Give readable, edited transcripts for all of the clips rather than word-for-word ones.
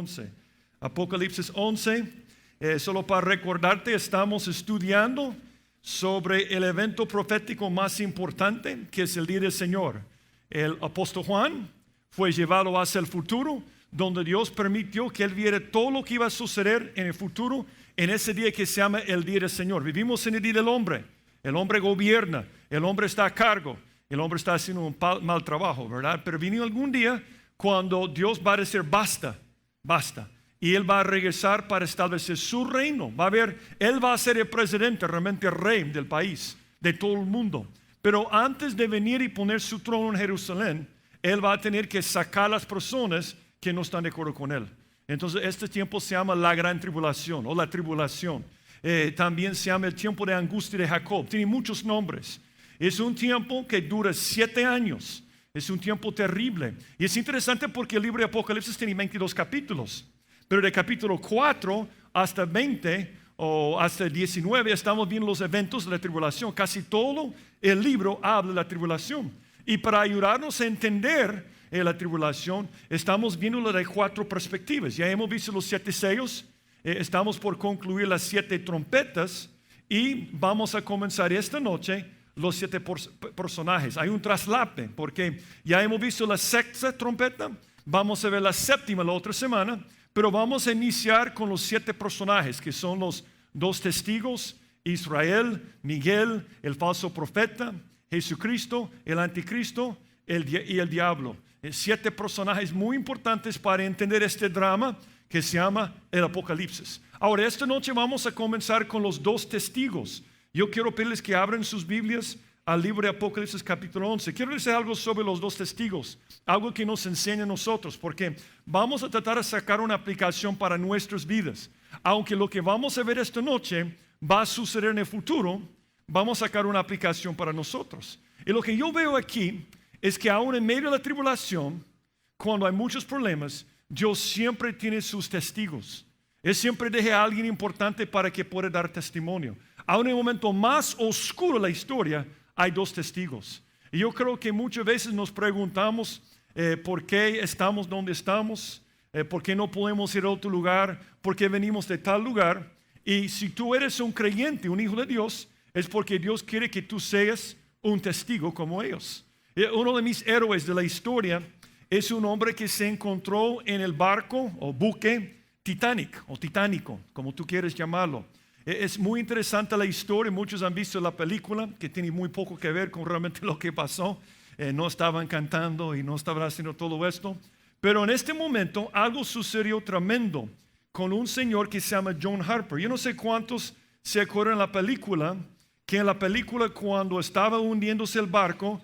11. Apocalipsis 11, solo para recordarte, estamos estudiando sobre el evento profético más importante, que es el día del Señor. El apóstol Juan fue llevado hacia el futuro, donde Dios permitió que él viera todo lo que iba a suceder en el futuro, en ese día que se llama el día del Señor. Vivimos en el día del hombre. El hombre gobierna, el hombre está a cargo, el hombre está haciendo un mal trabajo, ¿verdad? Pero viene algún día cuando Dios va a decir basta, basta. Y Él va a regresar para establecer su reino. Él va a ser el presidente, realmente el rey del país, de todo el mundo. Pero antes de venir y poner su trono en Jerusalén, Él va a tener que sacar a las personas que no están de acuerdo con Él. Entonces este tiempo se llama la gran tribulación o la tribulación. También se llama el tiempo de angustia de Jacob. Tiene muchos nombres. Es un tiempo que dura 7 años. Es un tiempo terrible. Y es interesante porque el libro de Apocalipsis tiene 22 capítulos. Pero de capítulo 4 hasta 20 o hasta 19 estamos viendo los eventos de la tribulación. Casi todo el libro habla de la tribulación. Y para ayudarnos a entender la tribulación, estamos viendo de 4 perspectivas. Ya hemos visto los 7 sellos. Estamos por concluir las 7 trompetas. Y vamos a comenzar esta noche los 7 personajes. Hay un traslape porque ya hemos visto la 6ª trompeta. Vamos a ver la 7ª la otra semana. Pero vamos a iniciar con los 7 personajes, que son los 2 testigos, Israel, Miguel, el falso profeta, Jesucristo, el anticristo y el diablo. 7 personajes muy importantes para entender este drama que se llama el Apocalipsis. Ahora, esta noche vamos a comenzar con los 2 testigos. Yo quiero pedirles que abran sus Biblias al libro de Apocalipsis capítulo 11. Quiero decir algo sobre los 2 testigos, algo que nos enseña a nosotros, porque vamos a tratar de sacar una aplicación para nuestras vidas. Aunque lo que vamos a ver esta noche va a suceder en el futuro, vamos a sacar una aplicación para nosotros. Y lo que yo veo aquí es que aún en medio de la tribulación, cuando hay muchos problemas, Dios siempre tiene sus testigos. Él siempre deja a alguien importante para que pueda dar testimonio. Aún en el momento más oscuro de la historia, hay 2 testigos. Y yo creo que muchas veces nos preguntamos por qué estamos donde estamos, por qué no podemos ir a otro lugar, por qué venimos de tal lugar. Y si tú eres un creyente, un hijo de Dios, es porque Dios quiere que tú seas un testigo como ellos. Uno de mis héroes de la historia es un hombre que se encontró en el barco o buque Titanic o Titánico, como tú quieres llamarlo. Es muy interesante la historia. Muchos han visto la película, que tiene muy poco que ver con realmente lo que pasó. No estaban cantando y no estaban haciendo todo esto. Pero en este momento algo sucedió tremendo con un señor que se llama John Harper. Yo no sé cuántos se acuerdan de la película, que en la película cuando estaba hundiéndose el barco,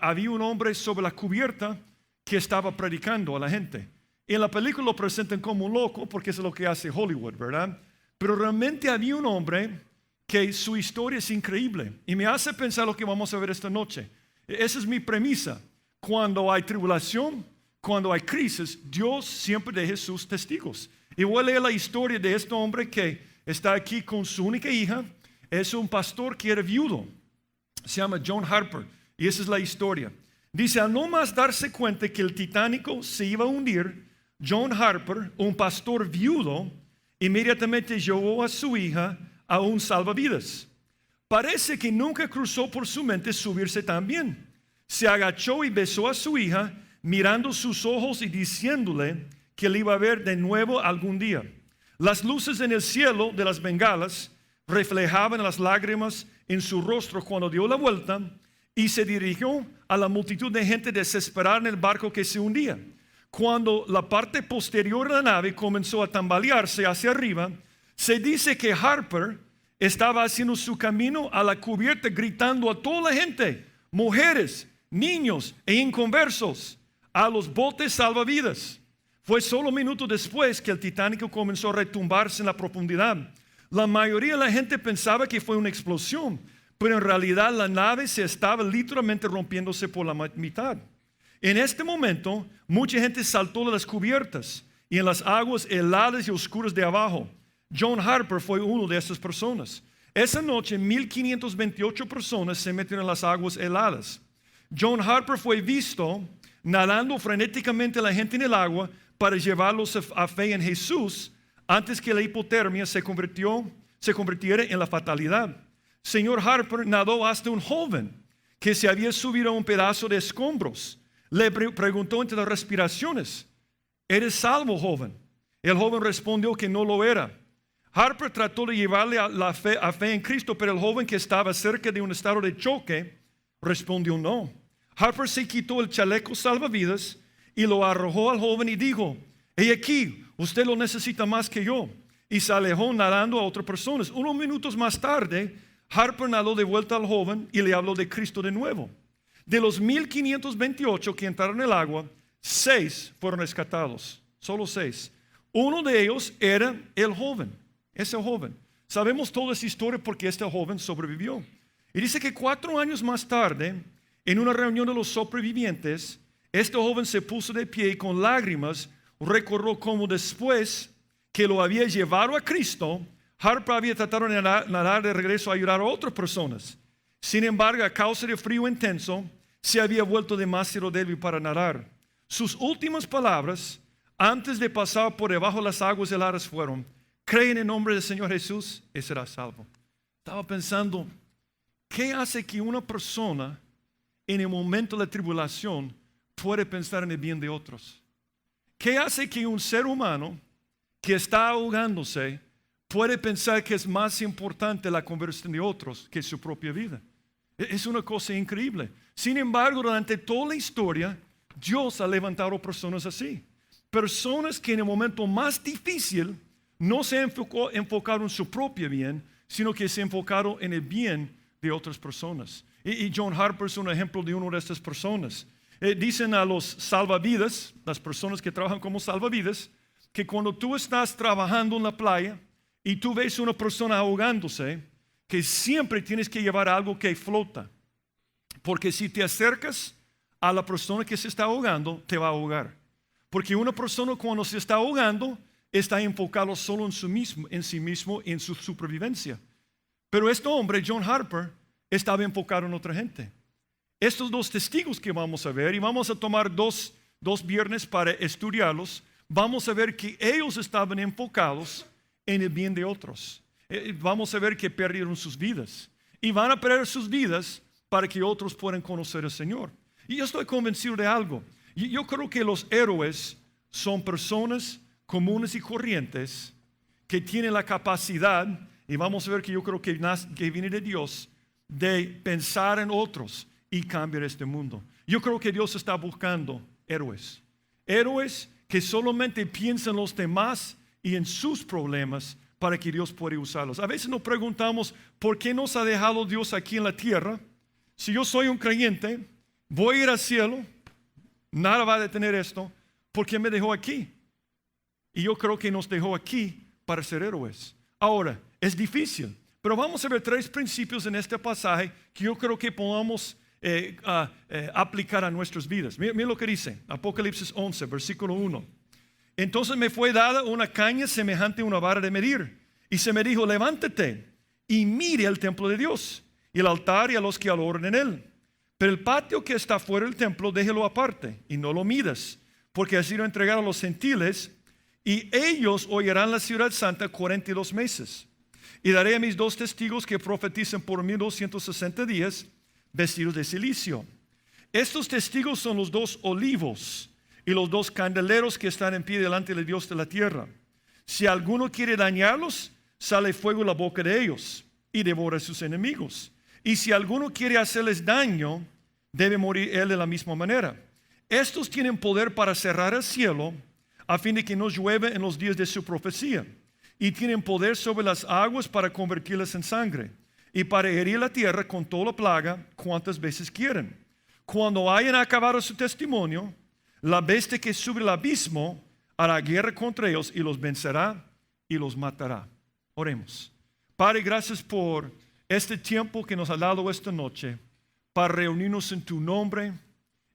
había un hombre sobre la cubierta que estaba predicando a la gente. En la película lo presentan como un loco porque eso es lo que hace Hollywood, ¿verdad? Pero realmente había un hombre que su historia es increíble y me hace pensar lo que vamos a ver esta noche. Esa es mi premisa. Cuando hay tribulación, cuando hay crisis, Dios siempre deja sus testigos. Y voy a leer la historia de este hombre que está aquí con su única hija. Es un pastor que era viudo. Se llama John Harper. Y esa es la historia. Dice, al no más darse cuenta que el Titánico se iba a hundir, John Harper, un pastor viudo, inmediatamente llevó a su hija a un salvavidas. Parece que nunca cruzó por su mente subirse también. Se agachó y besó a su hija, mirando sus ojos y diciéndole que le iba a ver de nuevo algún día. Las luces en el cielo de las bengalas reflejaban las lágrimas en su rostro cuando dio la vuelta y se dirigió a la multitud de gente desesperada en el barco que se hundía. Cuando la parte posterior de la nave comenzó a tambalearse hacia arriba, se dice que Harper estaba haciendo su camino a la cubierta gritando a toda la gente, mujeres, niños e inconversos, a los botes salvavidas. Fue solo minutos después que el Titánico comenzó a retumbarse en la profundidad. La mayoría de la gente pensaba que fue una explosión, pero en realidad la nave se estaba literalmente rompiéndose por la mitad. En este momento, mucha gente saltó de las cubiertas y en las aguas heladas y oscuras de abajo. John Harper fue uno de esas personas. Esa noche, 1528 personas se metieron en las aguas heladas. John Harper fue visto nadando frenéticamente la gente en el agua para llevarlos a fe en Jesús antes que la hipotermia se convirtiera en la fatalidad. Señor Harper nadó hasta un joven que se había subido a un pedazo de escombros. Le preguntó entre las respiraciones: ¿eres salvo, joven? El joven respondió que no lo era. Harper trató de llevarle a fe en Cristo, pero el joven, que estaba cerca de un estado de choque, respondió no. Harper se quitó el chaleco salvavidas y lo arrojó al joven y dijo: he aquí, usted lo necesita más que yo. Y se alejó nadando a otras personas. Unos minutos más tarde, Harper nadó de vuelta al joven y le habló de Cristo de nuevo. De los 1528 que entraron en el agua, 6 fueron rescatados. Solo 6. Uno de ellos era el joven. Ese joven. Sabemos toda esa historia porque este joven sobrevivió. Y dice que 4 años más tarde, en una reunión de los sobrevivientes, este joven se puso de pie y con lágrimas recordó cómo después que lo había llevado a Cristo, Harper había tratado de nadar de regreso a ayudar a otras personas. Sin embargo, a causa del frío intenso, se había vuelto demasiado débil para nadar. Sus últimas palabras, antes de pasar por debajo de las aguas heladas, fueron: cree en el nombre del Señor Jesús y serás salvo. Estaba pensando, ¿qué hace que una persona en el momento de la tribulación puede pensar en el bien de otros? ¿Qué hace que un ser humano que está ahogándose puede pensar que es más importante la conversión de otros que su propia vida? Es una cosa increíble. Sin embargo, durante toda la historia, Dios ha levantado personas así. Personas que en el momento más difícil no se enfocaron en su propio bien, sino que se enfocaron en el bien de otras personas. Y John Harper es un ejemplo de una de estas personas. Dicen a los salvavidas, las personas que trabajan como salvavidas, que cuando tú estás trabajando en la playa y tú ves a una persona ahogándose, que siempre tienes que llevar algo que flota. Porque si te acercas a la persona que se está ahogando, te va a ahogar. Porque una persona cuando se está ahogando está enfocado solo en sí mismo, en su supervivencia. Pero este hombre, John Harper, estaba enfocado en otra gente. Estos 2 testigos que vamos a ver, y vamos a tomar dos viernes para estudiarlos, vamos a ver que ellos estaban enfocados en el bien de otros. Vamos a ver que perdieron sus vidas. Y van a perder sus vidas para que otros puedan conocer al Señor. Y yo estoy convencido de algo. Yo creo que los héroes son personas comunes y corrientes que tienen la capacidad, y vamos a ver que yo creo que viene de Dios, de pensar en otros y cambiar este mundo. Yo creo que Dios está buscando héroes. Héroes que solamente piensan en los demás y en sus problemas para que Dios pueda usarlos. A veces nos preguntamos, ¿por qué nos ha dejado Dios aquí en la tierra? Si yo soy un creyente, voy a ir al cielo, nada va a detener esto, ¿por qué me dejó aquí? Y yo creo que nos dejó aquí para ser héroes. Ahora, es difícil, pero vamos a ver 3 principios en este pasaje que yo creo que podamos aplicar a nuestras vidas. Mira lo que dice, Apocalipsis 11, versículo 1. Entonces me fue dada una caña semejante a una vara de medir, y se me dijo: levántate y mire el templo de Dios, y el altar y a los que adoran en él. Pero el patio que está fuera del templo, déjelo aparte, y no lo midas, porque ha sido entregado a los gentiles, y ellos oirán la ciudad santa 42 meses. Y daré a mis 2 testigos que profeticen por 1260 días, vestidos de silicio. Estos testigos son los 2 olivos y los 2 candeleros que están en pie delante del Dios de la tierra. Si alguno quiere dañarlos, sale fuego de la boca de ellos y devora a sus enemigos. Y si alguno quiere hacerles daño, debe morir él de la misma manera. Estos tienen poder para cerrar el cielo, a fin de que no llueva en los días de su profecía. Y tienen poder sobre las aguas para convertirlas en sangre, y para herir la tierra con toda la plaga cuantas veces quieren. Cuando hayan acabado su testimonio, la bestia que sube al abismo hará guerra contra ellos y los vencerá y los matará. Oremos. Padre, gracias por este tiempo que nos ha dado esta noche para reunirnos en tu nombre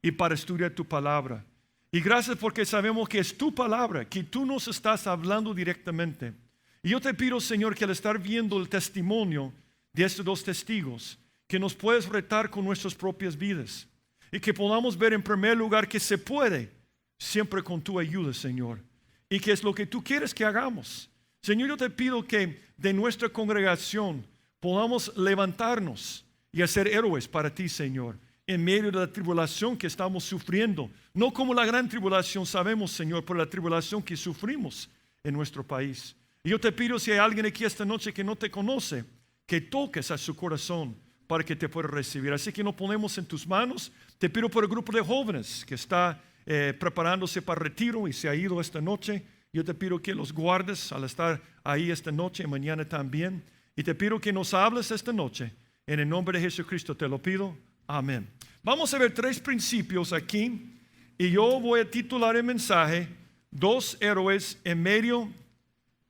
y para estudiar tu palabra. Y gracias porque sabemos que es tu palabra, que tú nos estás hablando directamente. Y yo te pido, Señor, que al estar viendo el testimonio de estos 2 testigos, que nos puedes retar con nuestras propias vidas. Y que podamos ver en primer lugar que se puede siempre con tu ayuda, Señor. Y que es lo que tú quieres que hagamos. Señor, yo te pido que de nuestra congregación podamos levantarnos y hacer héroes para ti, Señor, en medio de la tribulación que estamos sufriendo. No como la gran tribulación, sabemos, Señor, por la tribulación que sufrimos en nuestro país. Y yo te pido, si hay alguien aquí esta noche que no te conoce, que toques a su corazón para que te pueda recibir. Así que nos ponemos en tus manos. Te pido por el grupo de jóvenes que está preparándose para retiro y se ha ido esta noche. Yo te pido que los guardes al estar ahí esta noche y mañana también. Y te pido que nos hables esta noche. En el nombre de Jesucristo te lo pido. Amén. Vamos a ver 3 principios aquí. Y yo voy a titular el mensaje: 2 héroes en medio,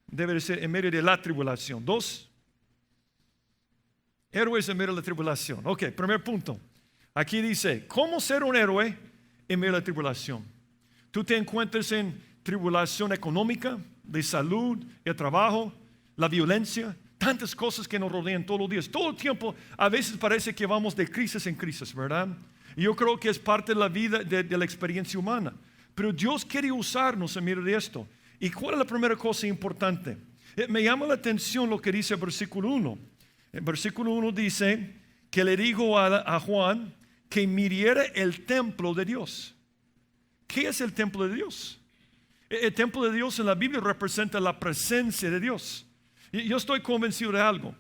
debe de ser en medio de la tribulación. 2 héroes en medio de la tribulación. Ok, primer punto. Aquí dice, ¿cómo ser un héroe en medio de la tribulación? Tú te encuentras en tribulación económica, de salud, de trabajo, la violencia, tantas cosas que nos rodean todos los días. Todo el tiempo, a veces parece que vamos de crisis en crisis, ¿verdad? Y yo creo que es parte de la vida, de la experiencia humana. Pero Dios quiere usarnos en medio de esto. ¿Y cuál es la primera cosa importante? Me llama la atención lo que dice el versículo 1. El versículo 1 dice que le dijo a Juan que midiera el templo de Dios. ¿Qué es el templo de Dios? El templo de Dios en la Biblia representa la presencia de Dios. Y yo estoy convencido de algo.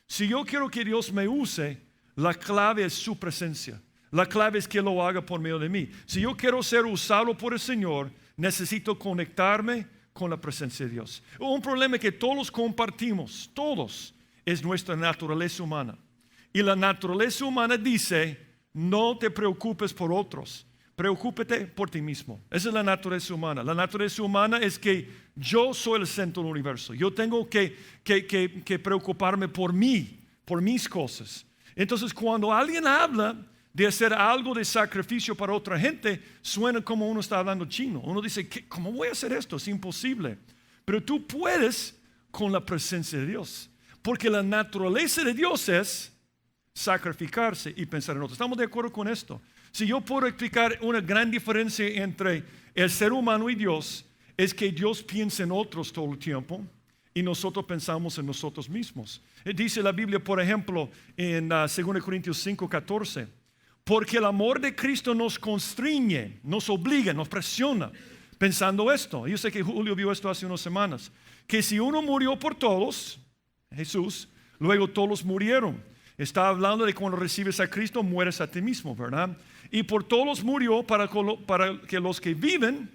Si yo quiero que Dios me use, la clave es su presencia. La clave es que lo haga por medio de mí. Si yo quiero ser usado por el Señor, necesito conectarme con la presencia de Dios. Un problema que todos compartimos, todos, es nuestra naturaleza humana. Y la naturaleza humana dice, no te preocupes por otros, preocúpate por ti mismo. Esa es la naturaleza humana. La naturaleza humana es que yo soy el centro del universo. Yo tengo que preocuparme por mí, por mis cosas. Entonces, cuando alguien habla de hacer algo de sacrificio para otra gente, suena como uno está hablando chino. Uno dice, ¿cómo voy a hacer esto? Es imposible. Pero tú puedes con la presencia de Dios. Porque la naturaleza de Dios es sacrificarse y pensar en otros. ¿Estamos de acuerdo con esto? Si yo puedo explicar una gran diferencia entre el ser humano y Dios, es que Dios piensa en otros todo el tiempo y nosotros pensamos en nosotros mismos. Dice la Biblia, por ejemplo, en 2 Corintios 5:14, porque el amor de Cristo nos constriñe, nos obliga, nos presiona, pensando esto. Yo sé que Julio vio esto hace unas semanas, que si uno murió por todos, Jesús, luego todos murieron. Está hablando de cuando recibes a Cristo, mueres a ti mismo, ¿verdad? Y por todos murió para que los que viven,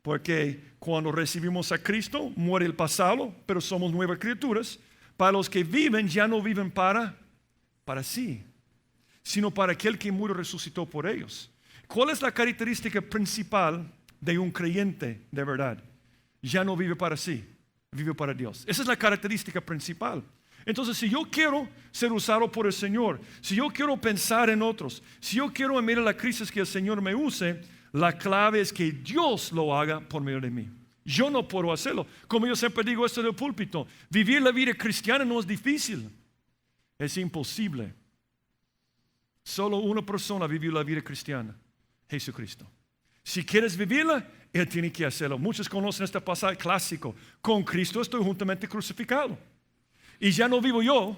porque cuando recibimos a Cristo, muere el pasado, pero somos nuevas criaturas. Para los que viven, ya no viven para sí, sino para aquel que murió y resucitó por ellos. ¿Cuál es la característica principal de un creyente de verdad? Ya no vive para sí, vive para Dios. Esa es la característica principal. Entonces, si yo quiero ser usado por el Señor, si yo quiero pensar en otros, si yo quiero en medio de la crisis que el Señor me use, la clave es que Dios lo haga por medio de mí. Yo no puedo hacerlo. Como yo siempre digo esto del púlpito, vivir la vida cristiana no es difícil, es imposible. Solo una persona vivió la vida cristiana, Jesucristo. Si quieres vivirla, Él tiene que hacerlo. Muchos conocen este pasaje clásico. Con Cristo estoy juntamente crucificado. Y ya no vivo yo,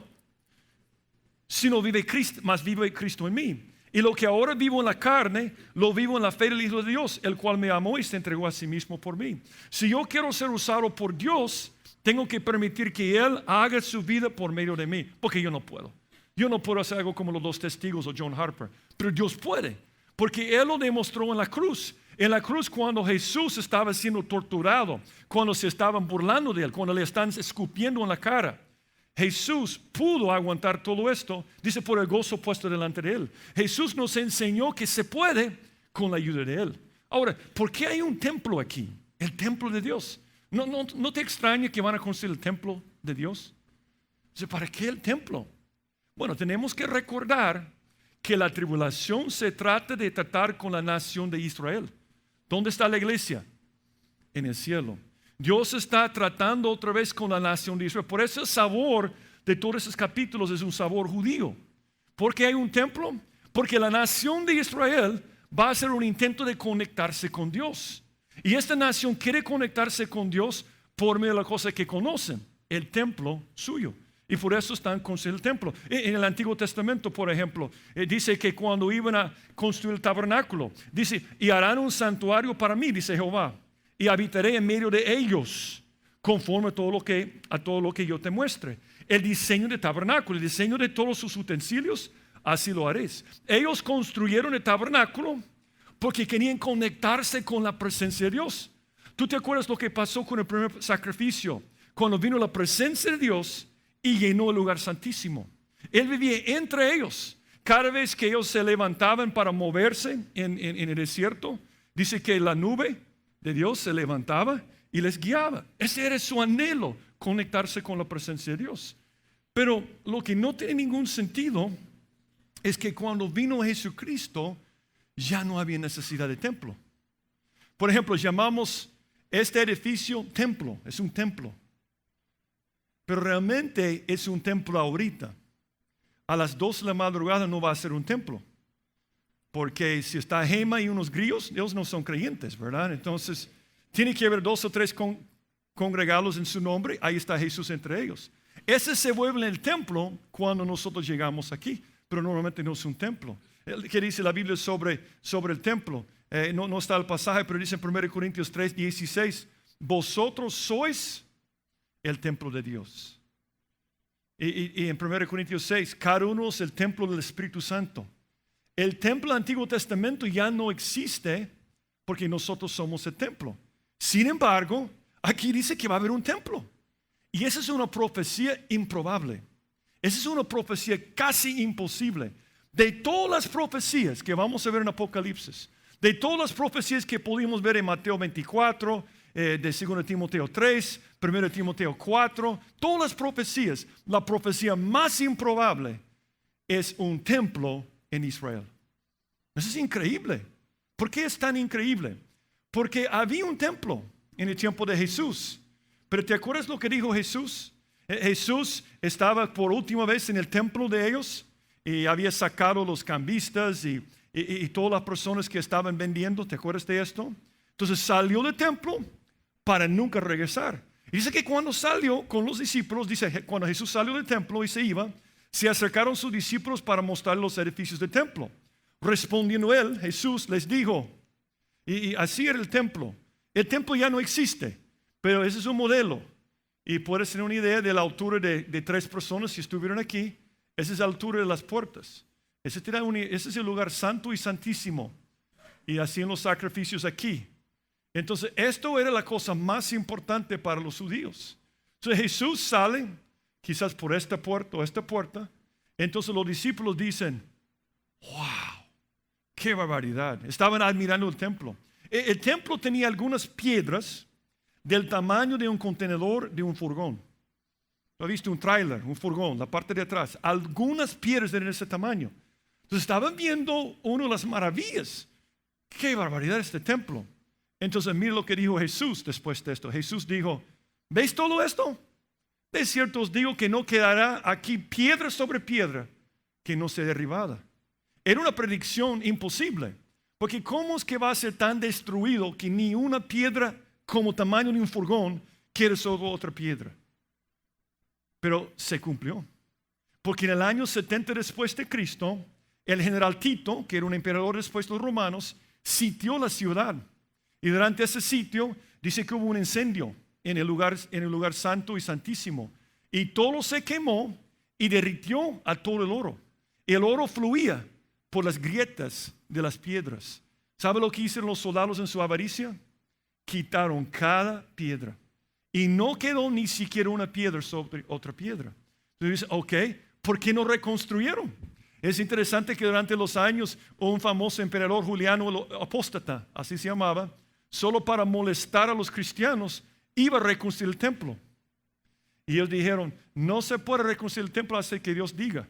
sino vive Cristo, más vive Cristo en mí. Y lo que ahora vivo en la carne, lo vivo en la fe del Hijo de Dios, el cual me amó y se entregó a sí mismo por mí. Si yo quiero ser usado por Dios, tengo que permitir que Él haga su vida por medio de mí, porque yo no puedo. Yo no puedo hacer algo como los 2 testigos o John Harper, pero Dios puede, porque Él lo demostró en la cruz. En la cruz, cuando Jesús estaba siendo torturado, cuando se estaban burlando de Él, cuando le están escupiendo en la cara, Jesús pudo aguantar todo esto, dice, por el gozo puesto delante de Él. Jesús nos enseñó que se puede con la ayuda de Él. Ahora, ¿por qué hay un templo aquí? El templo de Dios. ¿No te extraña que van a construir el templo de Dios? Dice, ¿para qué el templo? Bueno, tenemos que recordar que la tribulación se trata de tratar con la nación de Israel. ¿Dónde está la iglesia? En el cielo. Dios está tratando otra vez con la nación de Israel. Por eso el sabor de todos esos capítulos es un sabor judío. ¿Por qué hay un templo? Porque la nación de Israel va a ser un intento de conectarse con Dios. Y esta nación quiere conectarse con Dios por medio de la cosa que conocen, el templo suyo. Y por eso están construyendo el templo. En el Antiguo Testamento, por ejemplo, dice que cuando iban a construir el tabernáculo, dice, y harán un santuario para mí, dice Jehová, y habitaré en medio de ellos, conforme a todo lo que yo te muestre. El diseño del tabernáculo, el diseño de todos sus utensilios, así lo haréis. Ellos construyeron el tabernáculo porque querían conectarse con la presencia de Dios. ¿Tú te acuerdas lo que pasó con el primer sacrificio? Cuando vino la presencia de Dios y llenó el lugar santísimo. Él vivía entre ellos. Cada vez que ellos se levantaban para moverse en el desierto, dice que la nube de Dios se levantaba y les guiaba. Ese era su anhelo, conectarse con la presencia de Dios. Pero lo que no tiene ningún sentido es que cuando vino Jesucristo ya no había necesidad de templo. Por ejemplo, llamamos este edificio templo, es un templo. Pero realmente es un templo ahorita. A las 2 de la madrugada no va a ser un templo. Porque si está Gema y unos grillos, ellos no son creyentes, ¿verdad? Entonces, tiene que haber 2 o 3 congregados en su nombre. Ahí está Jesús entre ellos. Ese se vuelve el templo cuando nosotros llegamos aquí. Pero normalmente no es un templo. ¿Qué dice la Biblia sobre el templo? No está el pasaje, pero dice en 1 Corintios 3, 16, vosotros sois el templo de Dios. Y en 1 Corintios 6, cada uno es el templo del Espíritu Santo. El templo del Antiguo Testamento ya no existe porque nosotros somos el templo. Sin embargo, aquí dice que va a haber un templo. Y esa es una profecía improbable. Esa es una profecía casi imposible. De todas las profecías que vamos a ver en Apocalipsis, de todas las profecías que pudimos ver en Mateo 24, de 2 Timoteo 3, 1 Timoteo 4, todas las profecías, la profecía más improbable es un templo en Israel. Eso es increíble. ¿Por qué es tan increíble? Porque había un templo en el tiempo de Jesús. Pero ¿te acuerdas lo que dijo Jesús? Jesús estaba por última vez en el templo de ellos y había sacado los cambistas y todas las personas que estaban vendiendo. ¿Te acuerdas de esto? Entonces salió del templo para nunca regresar. Y dice que cuando salió con los discípulos, dice, cuando Jesús salió del templo y se iba, se acercaron sus discípulos para mostrar los edificios del templo. Respondiendo él, Jesús les dijo, y así era el templo. El templo ya no existe, pero ese es un modelo. Y puedes tener una idea de la altura de 3 personas si estuvieron aquí. Esa es la altura de las puertas. Ese es el lugar santo y santísimo. Y hacían los sacrificios aquí. Entonces, esto era la cosa más importante para los judíos. Entonces, Jesús sale, quizás por esta puerta o esta puerta. Entonces, los discípulos dicen, wow, qué barbaridad. Estaban admirando el templo. El templo tenía algunas piedras del tamaño de un contenedor de un furgón. ¿Lo viste? Un tráiler, un furgón, la parte de atrás. Algunas piedras de ese tamaño. Entonces estaban viendo una de las maravillas. ¡Qué barbaridad este templo! Entonces mira lo que dijo Jesús después de esto. Jesús dijo, ¿veis todo esto? De cierto os digo que no quedará aquí piedra sobre piedra que no sea derribada. Era una predicción imposible. Porque ¿cómo es que va a ser tan destruido que ni una piedra como tamaño de un furgón quiere sobre otra piedra? Pero se cumplió. Porque en el año 70 después de Cristo, el general Tito, que era un emperador después de los romanos, sitió la ciudad. Y durante ese sitio dice que hubo un incendio en el lugar santo y santísimo. Y todo se quemó y derritió a todo el oro. El oro fluía por las grietas de las piedras. ¿Sabe lo que hicieron los soldados en su avaricia? Quitaron cada piedra. Y no quedó ni siquiera una piedra sobre otra piedra. Entonces dice, ok, ¿por qué no reconstruyeron? Es interesante que durante los años un famoso emperador Juliano el Apóstata, así se llamaba, solo para molestar a los cristianos, iba a reconstruir el templo. Y ellos dijeron, no se puede reconstruir el templo hasta que Dios diga.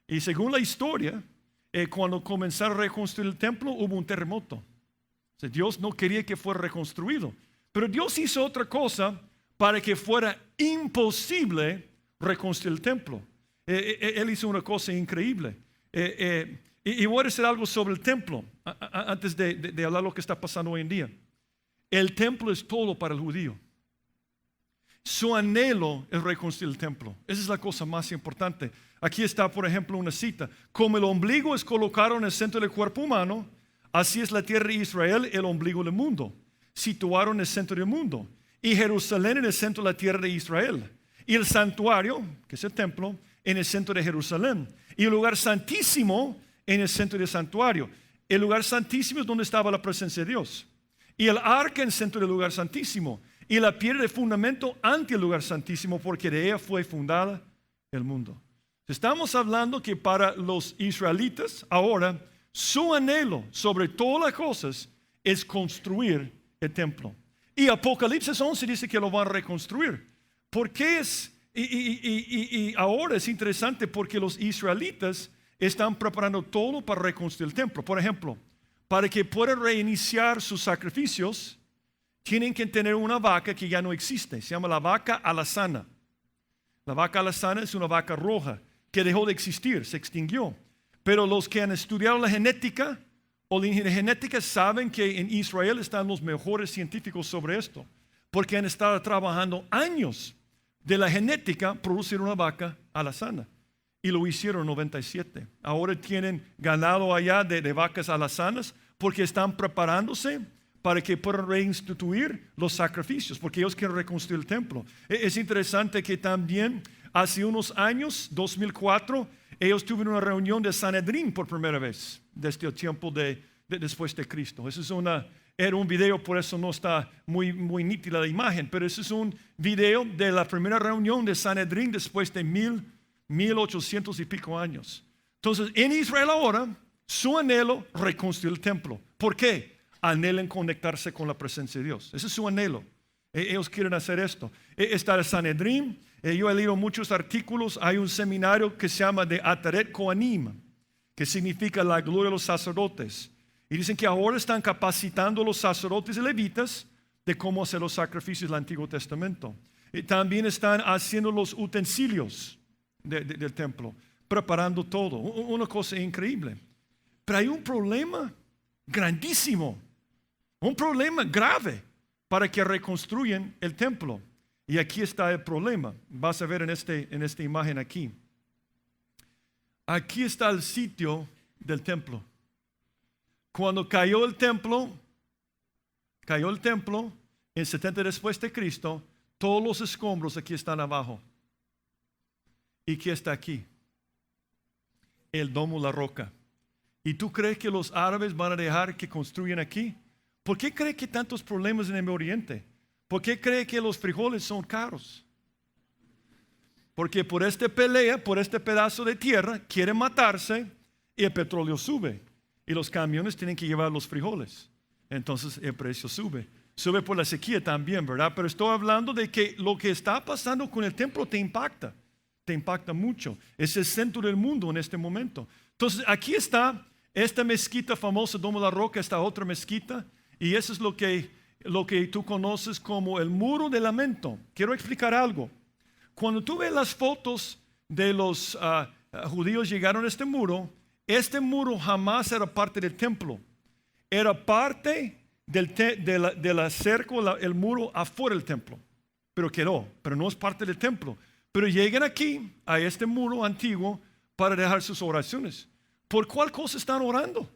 Y según la historia, cuando comenzaron a reconstruir el templo, hubo un terremoto. O sea, Dios no quería que fuera reconstruido. Pero Dios hizo otra cosa para que fuera imposible reconstruir el templo. Él hizo una cosa increíble. Y voy a decir algo sobre el templo, antes de hablar de lo que está pasando hoy en día. El templo es todo para el judío. Su anhelo es reconstruir el templo. Esa es la cosa más importante. Aquí está, por ejemplo, una cita. Como el ombligo es colocado en el centro del cuerpo humano, así es la tierra de Israel, el ombligo del mundo, situado en el centro del mundo. Y Jerusalén en el centro de la tierra de Israel. Y el santuario, que es el templo, en el centro de Jerusalén. Y el lugar santísimo en el centro del santuario. El lugar santísimo es donde estaba la presencia de Dios. Y el arca en el centro del lugar santísimo. Y la piedra de fundamento ante el lugar santísimo, porque de ella fue fundada el mundo. Estamos hablando que para los israelitas ahora su anhelo sobre todas las cosas es construir el templo. Y Apocalipsis 11 dice que lo van a reconstruir. ¿Por qué es? Y ahora es interesante porque los israelitas están preparando todo para reconstruir el templo. Por ejemplo, para que puedan reiniciar sus sacrificios, tienen que tener una vaca que ya no existe. Se llama la vaca alazana. La vaca alazana es una vaca roja que dejó de existir, se extinguió. Pero los que han estudiado la genética o la genética saben que en Israel están los mejores científicos sobre esto, porque han estado trabajando años de la genética producir una vaca alazana. Y lo hicieron en 97. Ahora tienen ganado allá de vacas alazanas porque están preparándose para que puedan reinstituir los sacrificios, porque ellos quieren reconstruir el templo. Es interesante que también hace unos años, 2004, ellos tuvieron una reunión de Sanedrín por primera vez, desde el tiempo después de Cristo. Eso es era un video, por eso no está muy nítida la imagen, pero ese es un video de la primera reunión de Sanedrín después de 1800 y pico años. Entonces, en Israel ahora, su anhelo reconstruir el templo. ¿Por qué? Anhelan conectarse con la presencia de Dios. Ese es su anhelo. Ellos quieren hacer esto. Está el Sanedrín. Yo he leído muchos artículos. Hay un seminario que se llama de Ataret Kohanim, que significa la gloria de los sacerdotes. Y dicen que ahora están capacitando a los sacerdotes y levitas de cómo hacer los sacrificios del Antiguo Testamento. Y también están haciendo los utensilios del templo, preparando todo. Una cosa increíble. Pero hay un problema grandísimo. Un problema grave para que reconstruyan el templo. Y aquí está el problema. Vas a ver en esta imagen aquí. Aquí está el sitio del templo. Cuando cayó el templo en 70 después de Cristo, todos los escombros aquí están abajo. ¿Y qué está aquí? El domo, la roca. ¿Y tú crees que los árabes van a dejar que construyan aquí? ¿Por qué cree que tantos problemas en el Medio Oriente? ¿Por qué cree que los frijoles son caros? Porque por esta pelea, por este pedazo de tierra, quieren matarse y el petróleo sube. Y los camiones tienen que llevar los frijoles. Entonces el precio sube. Sube por la sequía también, ¿verdad? Pero estoy hablando de que lo que está pasando con el templo te impacta. Te impacta mucho. Es el centro del mundo en este momento. Entonces aquí está esta mezquita famosa, Domo de la Roca, esta otra mezquita. Y eso es lo que tú conoces como el muro de lamento. Quiero explicar algo. Cuando tú ves las fotos de los judíos llegaron a este muro jamás era parte del templo. Era parte de la cerco, el muro afuera del templo. Pero no es parte del templo. Pero llegan aquí, a este muro antiguo, para dejar sus oraciones. ¿Por cuál cosa están orando?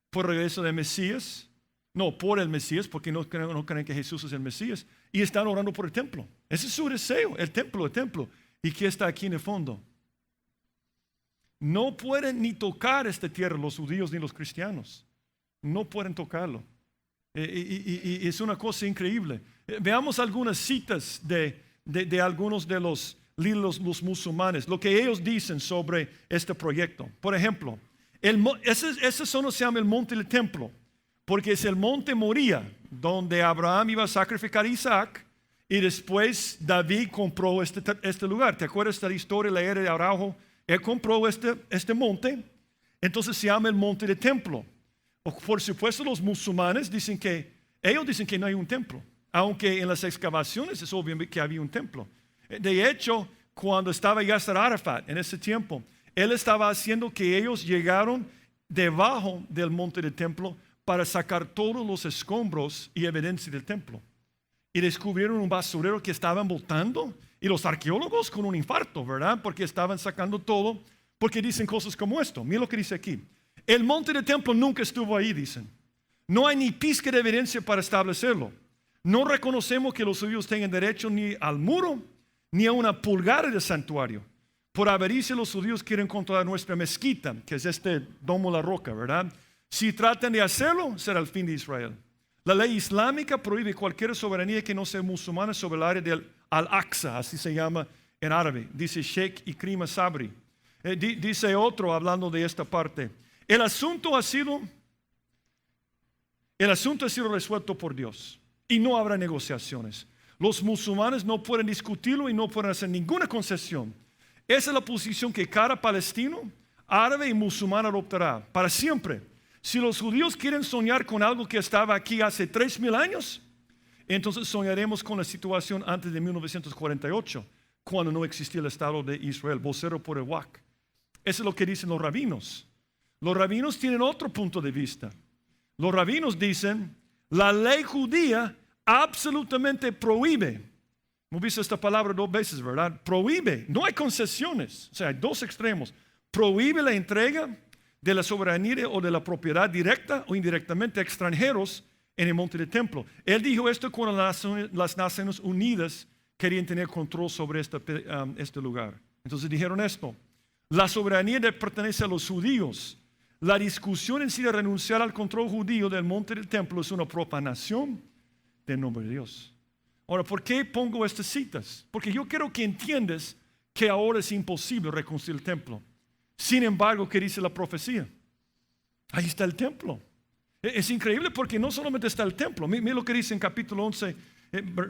¿Por el regreso del Mesías? No, por el Mesías, porque no creen que Jesús es el Mesías. Y están orando por el templo. Ese es su deseo, el templo. ¿Y qué está aquí en el fondo? No pueden ni tocar esta tierra los judíos ni los cristianos. No pueden tocarlo. Y es una cosa increíble. Veamos algunas citas de algunos de los musulmanes, lo que ellos dicen sobre este proyecto. Por ejemplo, esa zona se llama el monte del templo, porque es el monte Moría, donde Abraham iba a sacrificar a Isaac, y después David compró este lugar. ¿Te acuerdas de la historia de la era de Araujo? Él compró este monte, entonces se llama el monte del templo. Por supuesto, los musulmanes dicen que no hay un templo, aunque en las excavaciones es obvio que había un templo. De hecho, cuando estaba Yasser Arafat en ese tiempo, Él estaba haciendo que ellos llegaron debajo del monte del templo para sacar todos los escombros y evidencia del templo. Y descubrieron un basurero que estaban botando. Y los arqueólogos con un infarto, ¿verdad? Porque estaban sacando todo. Porque dicen cosas como esto. Mira lo que dice aquí. El monte del templo nunca estuvo ahí, dicen. No hay ni pizca de evidencia para establecerlo. No reconocemos que los judíos tengan derecho ni al muro, ni a una pulgada del santuario. Por avaricia los judíos quieren controlar nuestra mezquita, que es este domo la roca, ¿verdad? Si tratan de hacerlo, será el fin de Israel. La ley islámica prohíbe cualquier soberanía que no sea musulmana sobre el área del Al-Aqsa, así se llama en árabe. Dice Sheikh Ikrima Sabri. Dice otro hablando de esta parte. El asunto ha sido resuelto por Dios y no habrá negociaciones. Los musulmanes no pueden discutirlo y no pueden hacer ninguna concesión. Esa es la posición que cada palestino, árabe y musulmán adoptará para siempre. Si los judíos quieren soñar con algo que estaba aquí hace 3,000 años, entonces soñaremos con la situación antes de 1948, cuando no existía el Estado de Israel, vocero por el WAC. Eso es lo que dicen los rabinos. Los rabinos tienen otro punto de vista. Los rabinos dicen, la ley judía absolutamente prohíbe. Hemos visto esta palabra 2 veces, ¿verdad? Prohíbe. No hay concesiones. O sea, hay 2 extremos. Prohíbe la entrega de la soberanía o de la propiedad directa o indirectamente a extranjeros en el monte del templo. Él dijo esto cuando las Naciones Unidas querían tener control sobre este lugar. Entonces dijeron esto: la soberanía pertenece a los judíos. La discusión en sí de renunciar al control judío del monte del templo es una profanación del nombre de Dios. Ahora, ¿por qué pongo estas citas? Porque yo quiero que entiendas que ahora es imposible reconstruir el templo. Sin embargo, ¿qué dice la profecía? Ahí está el templo. Es increíble porque no solamente está el templo. Mira lo que dice en capítulo 11,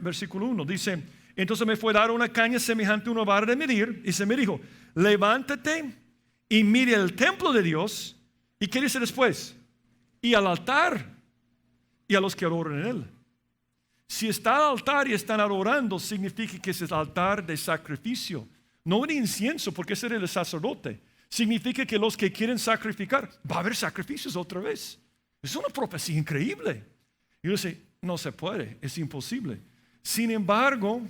versículo 1. Dice, entonces me fue dada una caña semejante a una vara de medir y se me dijo, levántate y mire el templo de Dios. ¿Y qué dice después? Y al altar y a los que adoran en él. Si está al altar y están adorando, significa que es el altar de sacrificio. No de incienso, porque ese era el sacerdote. Significa que los que quieren sacrificar, va a haber sacrificios otra vez. Es una profecía increíble. Y uno dice, no se puede, es imposible. Sin embargo,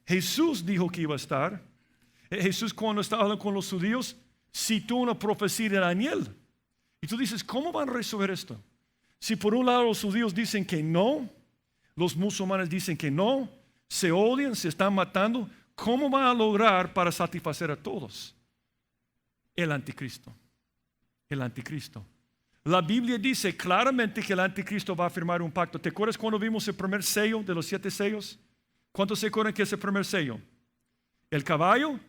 Jesús dijo que iba a estar. Jesús, cuando estaba hablando con los judíos, citó una profecía de Daniel. Y tú dices, ¿cómo van a resolver esto? Si por un lado los judíos dicen que no, los musulmanes dicen que no, se odian, se están matando, ¿cómo van a lograr para satisfacer a todos? El anticristo. El anticristo. La Biblia dice claramente que el anticristo va a firmar un pacto. ¿Te acuerdas cuando vimos el primer sello de los 7 sellos? ¿Cuántos se acuerdan que es el primer sello? El caballo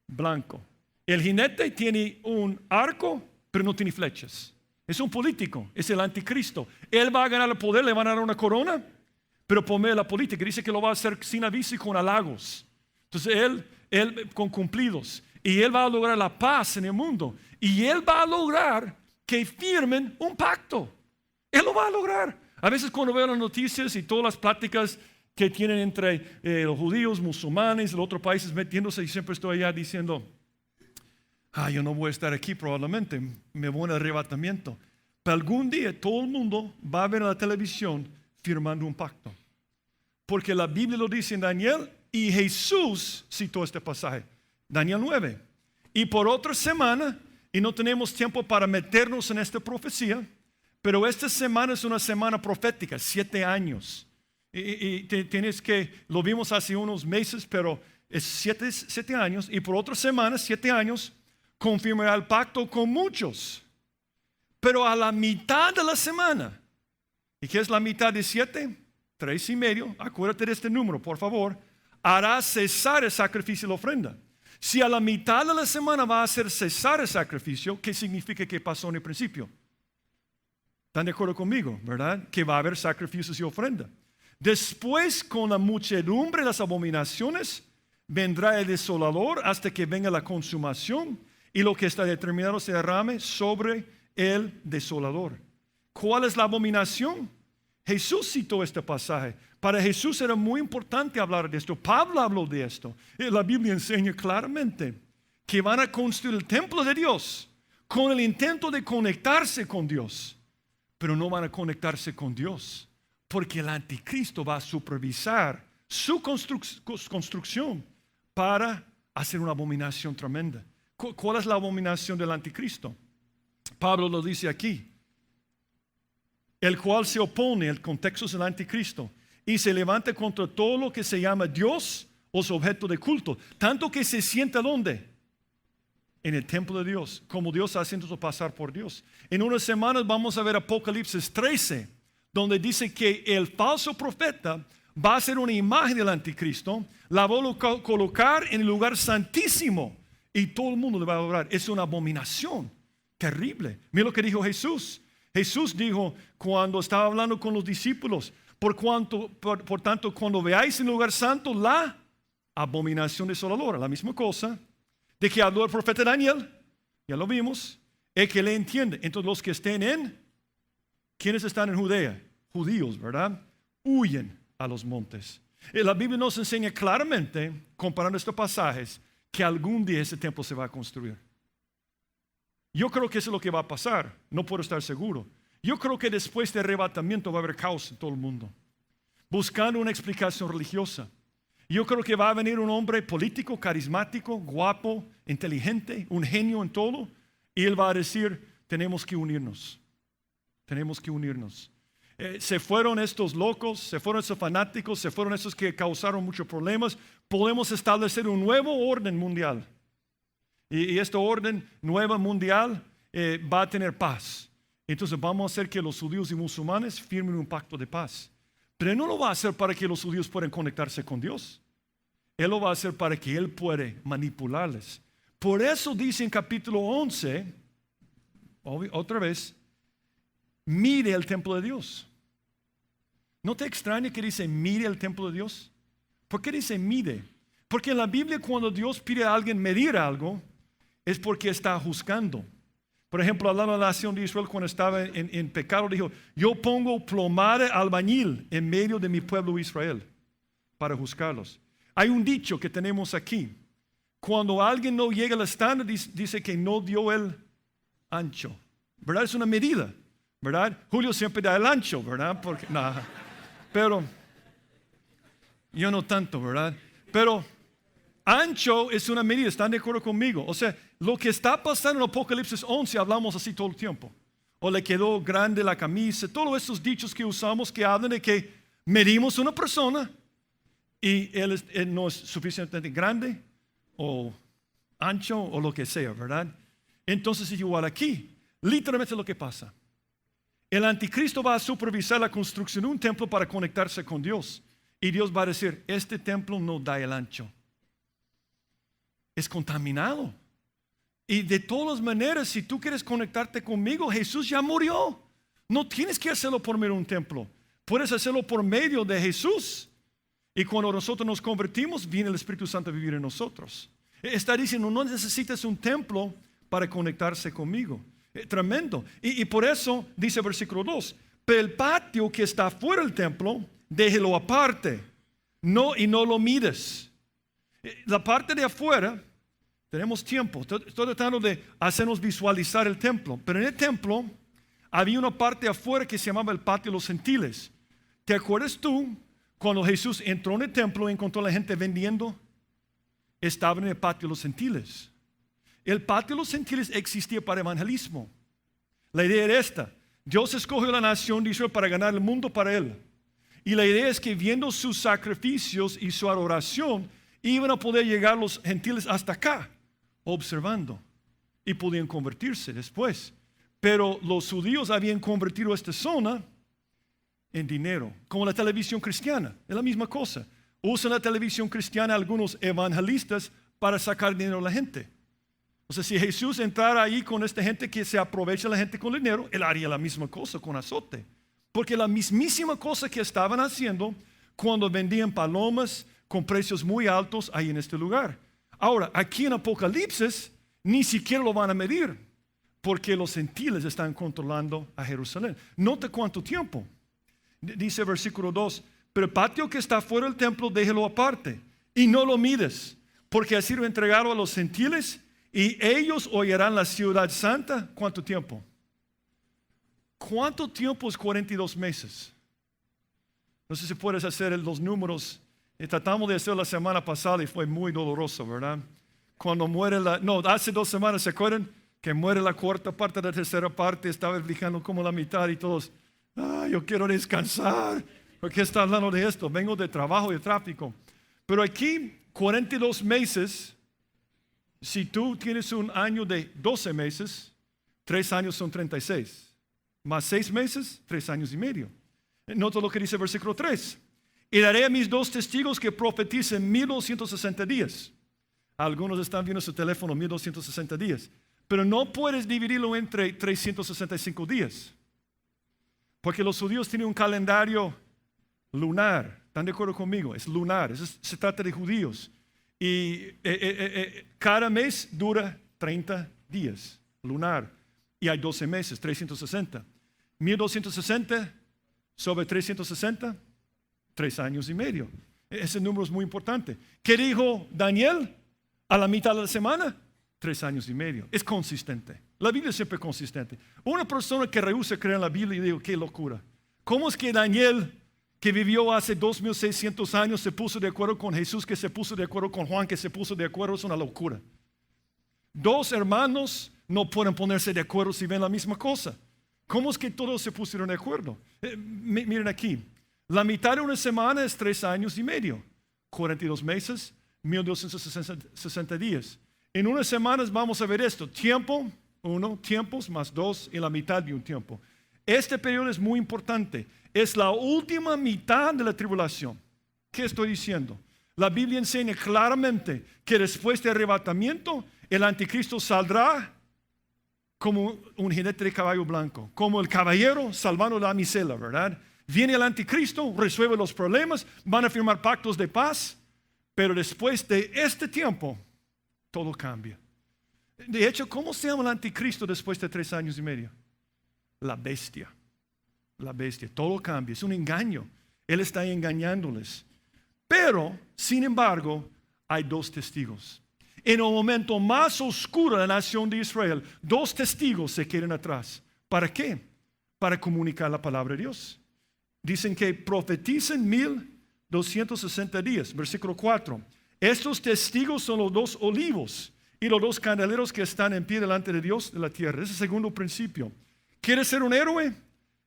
blanco. El jinete tiene un arco, pero no tiene flechas. Es un político, es el anticristo. Él va a ganar el poder, le van a dar una corona, pero por medio de la política. Dice que lo va a hacer sin aviso y con halagos. Entonces él con cumplidos. Y él va a lograr la paz en el mundo. Y él va a lograr que firmen un pacto. Él lo va a lograr. A veces cuando veo las noticias y todas las pláticas que tienen entre los judíos, musulmanes, los otros países metiéndose, y siempre estoy allá diciendo, yo no voy a estar aquí probablemente, me voy en arrebatamiento. Pero algún día todo el mundo va a ver en la televisión firmando un pacto. Porque la Biblia lo dice en Daniel y Jesús citó este pasaje. Daniel 9. Y por otra semana, y no tenemos tiempo para meternos en esta profecía, pero esta semana es una semana profética, 7 años. Y tienes que, lo vimos hace unos meses, pero es 7 años. Y por otra semana, 7 años, confirmará el pacto con muchos. Pero a la mitad de la semana, ¿y qué es la mitad de 7? 3,5. Acuérdate de este número, por favor. Hará cesar el sacrificio y la ofrenda. Si a la mitad de la semana va a hacer cesar el sacrificio, ¿qué significa que pasó en el principio? ¿Están de acuerdo conmigo, verdad? Que va a haber sacrificios y ofrenda. Después, con la muchedumbre de las abominaciones, vendrá el desolador hasta que venga la consumación y lo que está determinado se derrame sobre el desolador. ¿Cuál es la abominación? Jesús citó este pasaje. Para Jesús era muy importante hablar de esto. Pablo habló de esto. La Biblia enseña claramente que van a construir el templo de Dios con el intento de conectarse con Dios, pero no van a conectarse con Dios, porque el anticristo va a supervisar su construcción para hacer una abominación tremenda. ¿Cuál es la abominación del anticristo? Pablo lo dice aquí. El cual se opone, el contexto es el anticristo, y se levanta contra todo lo que se llama Dios o su objeto de culto, tanto que se sienta ¿dónde? En el templo de Dios, como Dios haciéndose pasar por Dios. En unas semanas vamos a ver Apocalipsis 13, donde dice que el falso profeta va a ser una imagen del anticristo, la va a colocar en el lugar santísimo y todo el mundo le va a adorar. Es una abominación terrible. Mira lo que dijo Jesús. Jesús dijo cuando estaba hablando con los discípulos, por tanto, cuando veáis en el lugar santo la abominación desoladora, la misma cosa de que habló el profeta Daniel, ya lo vimos, el que le entiende. Entonces los que estén ¿quiénes están en Judea? Judíos, ¿verdad? Huyen a los montes. La Biblia nos enseña claramente, comparando estos pasajes, que algún día ese templo se va a construir. Yo creo que eso es lo que va a pasar, no puedo estar seguro. Yo creo que después del arrebatamiento va a haber caos en todo el mundo, buscando una explicación religiosa. Yo creo que va a venir un hombre político, carismático, guapo, inteligente, un genio en todo, y él va a decir, tenemos que unirnos. Tenemos que unirnos. Se fueron estos locos, se fueron estos fanáticos, se fueron estos que causaron muchos problemas. Podemos establecer un nuevo orden mundial. Y este orden nueva mundial va a tener paz. Entonces vamos a hacer que los judíos y musulmanes firmen un pacto de paz. Pero Él no lo va a hacer para que los judíos puedan conectarse con Dios. Él lo va a hacer para que Él pueda manipularles. Por eso dice en capítulo 11, otra vez, mire el templo de Dios. ¿No te extraña que dice mire el templo de Dios? ¿Por qué dice mire? Porque en la Biblia cuando Dios pide a alguien medir algo, es porque está juzgando. Por ejemplo, hablando de la nación de Israel cuando estaba en pecado, dijo, yo pongo plomada albañil en medio de mi pueblo Israel para juzgarlos. Hay un dicho que tenemos aquí. Cuando alguien no llega al estándar, dice que no dio el ancho. ¿Verdad? Es una medida. ¿Verdad? Julio siempre da el ancho, ¿verdad? Porque, pero yo no tanto, ¿verdad? Pero ancho es una medida, ¿están de acuerdo conmigo? O sea, lo que está pasando en Apocalipsis 11 hablamos así todo el tiempo. O le quedó grande la camisa, todos esos dichos que usamos que hablan de que medimos una persona y él no es suficientemente grande o ancho o lo que sea, ¿verdad? Entonces es igual aquí, literalmente es lo que pasa. El anticristo va a supervisar la construcción de un templo para conectarse con Dios. Y Dios va a decir, este templo no da el ancho. Es contaminado. Y de todas maneras, si tú quieres conectarte conmigo, Jesús ya murió. No tienes que hacerlo por medio de un templo. Puedes hacerlo por medio de Jesús. Y cuando nosotros nos convertimos, viene el Espíritu Santo a vivir en nosotros. Está diciendo, no necesitas un templo para conectarse conmigo. Tremendo. Y por eso dice el versículo 2, pero el patio que está fuera del templo, déjelo aparte, y no lo mides. La parte de afuera, tenemos tiempo, estoy tratando de hacernos visualizar el templo, pero en el templo había una parte afuera que se llamaba el patio de los gentiles. ¿Te acuerdas tú cuando Jesús entró en el templo y encontró a la gente vendiendo? Estaba en el patio de los gentiles. El patio de los gentiles existía para evangelismo. La idea era esta. Dios escogió la nación de Israel para ganar el mundo para Él. Y la idea es que viendo sus sacrificios y su adoración, iban a poder llegar los gentiles hasta acá, observando. Y podían convertirse después. Pero los judíos habían convertido esta zona en dinero. Como la televisión cristiana. Es la misma cosa. Usan la televisión cristiana algunos evangelistas para sacar dinero a la gente. O sea, si Jesús entrara ahí con esta gente que se aprovecha la gente con dinero, Él haría la misma cosa con azote. Porque la mismísima cosa que estaban haciendo cuando vendían palomas con precios muy altos ahí en este lugar. Ahora, aquí en Apocalipsis, ni siquiera lo van a medir, porque los gentiles están controlando a Jerusalén. Nota cuánto tiempo. Dice el versículo 2, pero el patio que está fuera del templo, déjelo aparte, y no lo mides, porque ha sido entregado a los gentiles, Y ellos oirán la ciudad santa. ¿Cuánto tiempo? ¿Cuánto tiempo es 42 meses? No sé si puedes hacer los números. Tratamos de hacerlo la semana pasada y fue muy doloroso, ¿verdad? Cuando muere hace 2 semanas, ¿se acuerdan? Que muere la cuarta parte, la tercera parte, estaba explicando como la mitad y todos, yo quiero descansar. ¿Por qué está hablando de esto? Vengo de trabajo y de tráfico. Pero aquí, 42 meses, si tú tienes un año de 12 meses, 3 años son 36. Más 6 meses, 3 años y medio. Nota lo que dice el versículo 3. Y daré a mis 2 testigos que profeticen 1260 días. Algunos están viendo su teléfono 1260 días. Pero no puedes dividirlo entre 365 días. Porque los judíos tienen un calendario lunar. ¿Están de acuerdo conmigo? Es lunar. Se trata de judíos. Y cada mes dura 30 días. Lunar. Y hay 12 meses, 360. 1260 sobre 360, 3 años y medio. Ese número es muy importante. ¿Qué dijo Daniel a la mitad de la semana? 3 años y medio. Es consistente. La Biblia es siempre consistente. Una persona que rehúsa creer en la Biblia y digo, qué locura. ¿Cómo es que Daniel, que vivió hace 2600 años, se puso de acuerdo con Jesús, que se puso de acuerdo con Juan, que se puso de acuerdo? Es una locura. 2 hermanos no pueden ponerse de acuerdo si ven la misma cosa. ¿Cómo es que todos se pusieron de acuerdo? Miren aquí. La mitad de una semana es 3 años y medio. 42 meses, 1260 días. En unas semanas vamos a ver esto. Tiempo, 1, tiempos más 2 y la mitad de un tiempo. Este periodo es muy importante. Es la última mitad de la tribulación. ¿Qué estoy diciendo? La Biblia enseña claramente que después del arrebatamiento, el anticristo saldrá como un jinete de caballo blanco, como el caballero salvando la damisela, ¿verdad? Viene el anticristo, resuelve los problemas, van a firmar pactos de paz, pero después de este tiempo, todo cambia. De hecho, ¿cómo se llama el anticristo después de 3 años y medio? La bestia. La bestia. Todo cambia. Es un engaño. Él está engañándoles. Pero, sin embargo, hay 2 testigos. En el momento más oscuro de la nación de Israel, 2 testigos se quedan atrás. ¿Para qué? Para comunicar la palabra de Dios. Dicen que profetizan 1260 días. Versículo 4. Estos testigos son los 2 olivos y los 2 candeleros que están en pie delante de Dios de la tierra. Ese es el segundo principio. ¿Quieres ser un héroe?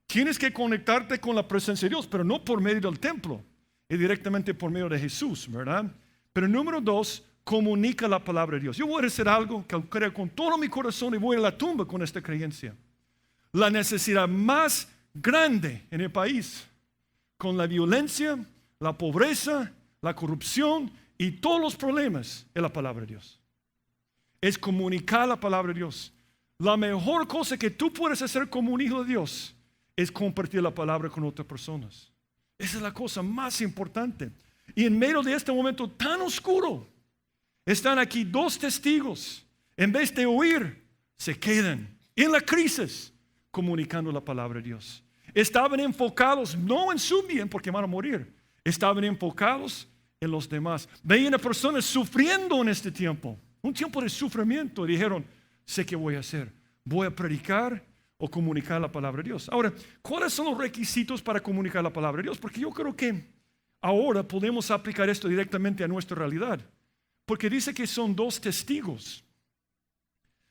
Tienes que conectarte con la presencia de Dios, pero no por medio del templo, y directamente por medio de Jesús, ¿verdad? Pero número 2, comunica la palabra de Dios. Yo voy a hacer algo que creo con todo mi corazón y voy a la tumba con esta creencia. La necesidad más grande en el país, con la violencia, la pobreza, la corrupción y todos los problemas, es la palabra de Dios. Es comunicar la palabra de Dios. La mejor cosa que tú puedes hacer como un hijo de Dios es compartir la palabra con otras personas. Esa es la cosa más importante. Y en medio de este momento tan oscuro, están aquí 2 testigos. En vez de huir, se quedan en la crisis comunicando la palabra de Dios. Estaban enfocados no en su bien porque van a morir. Estaban enfocados en los demás. Veían a personas sufriendo en este tiempo. Un tiempo de sufrimiento. Y dijeron, sé qué voy a hacer. Voy a predicar o comunicar la palabra de Dios. Ahora, ¿cuáles son los requisitos para comunicar la palabra de Dios? Porque yo creo que ahora podemos aplicar esto directamente a nuestra realidad. Porque dice que son 2 testigos.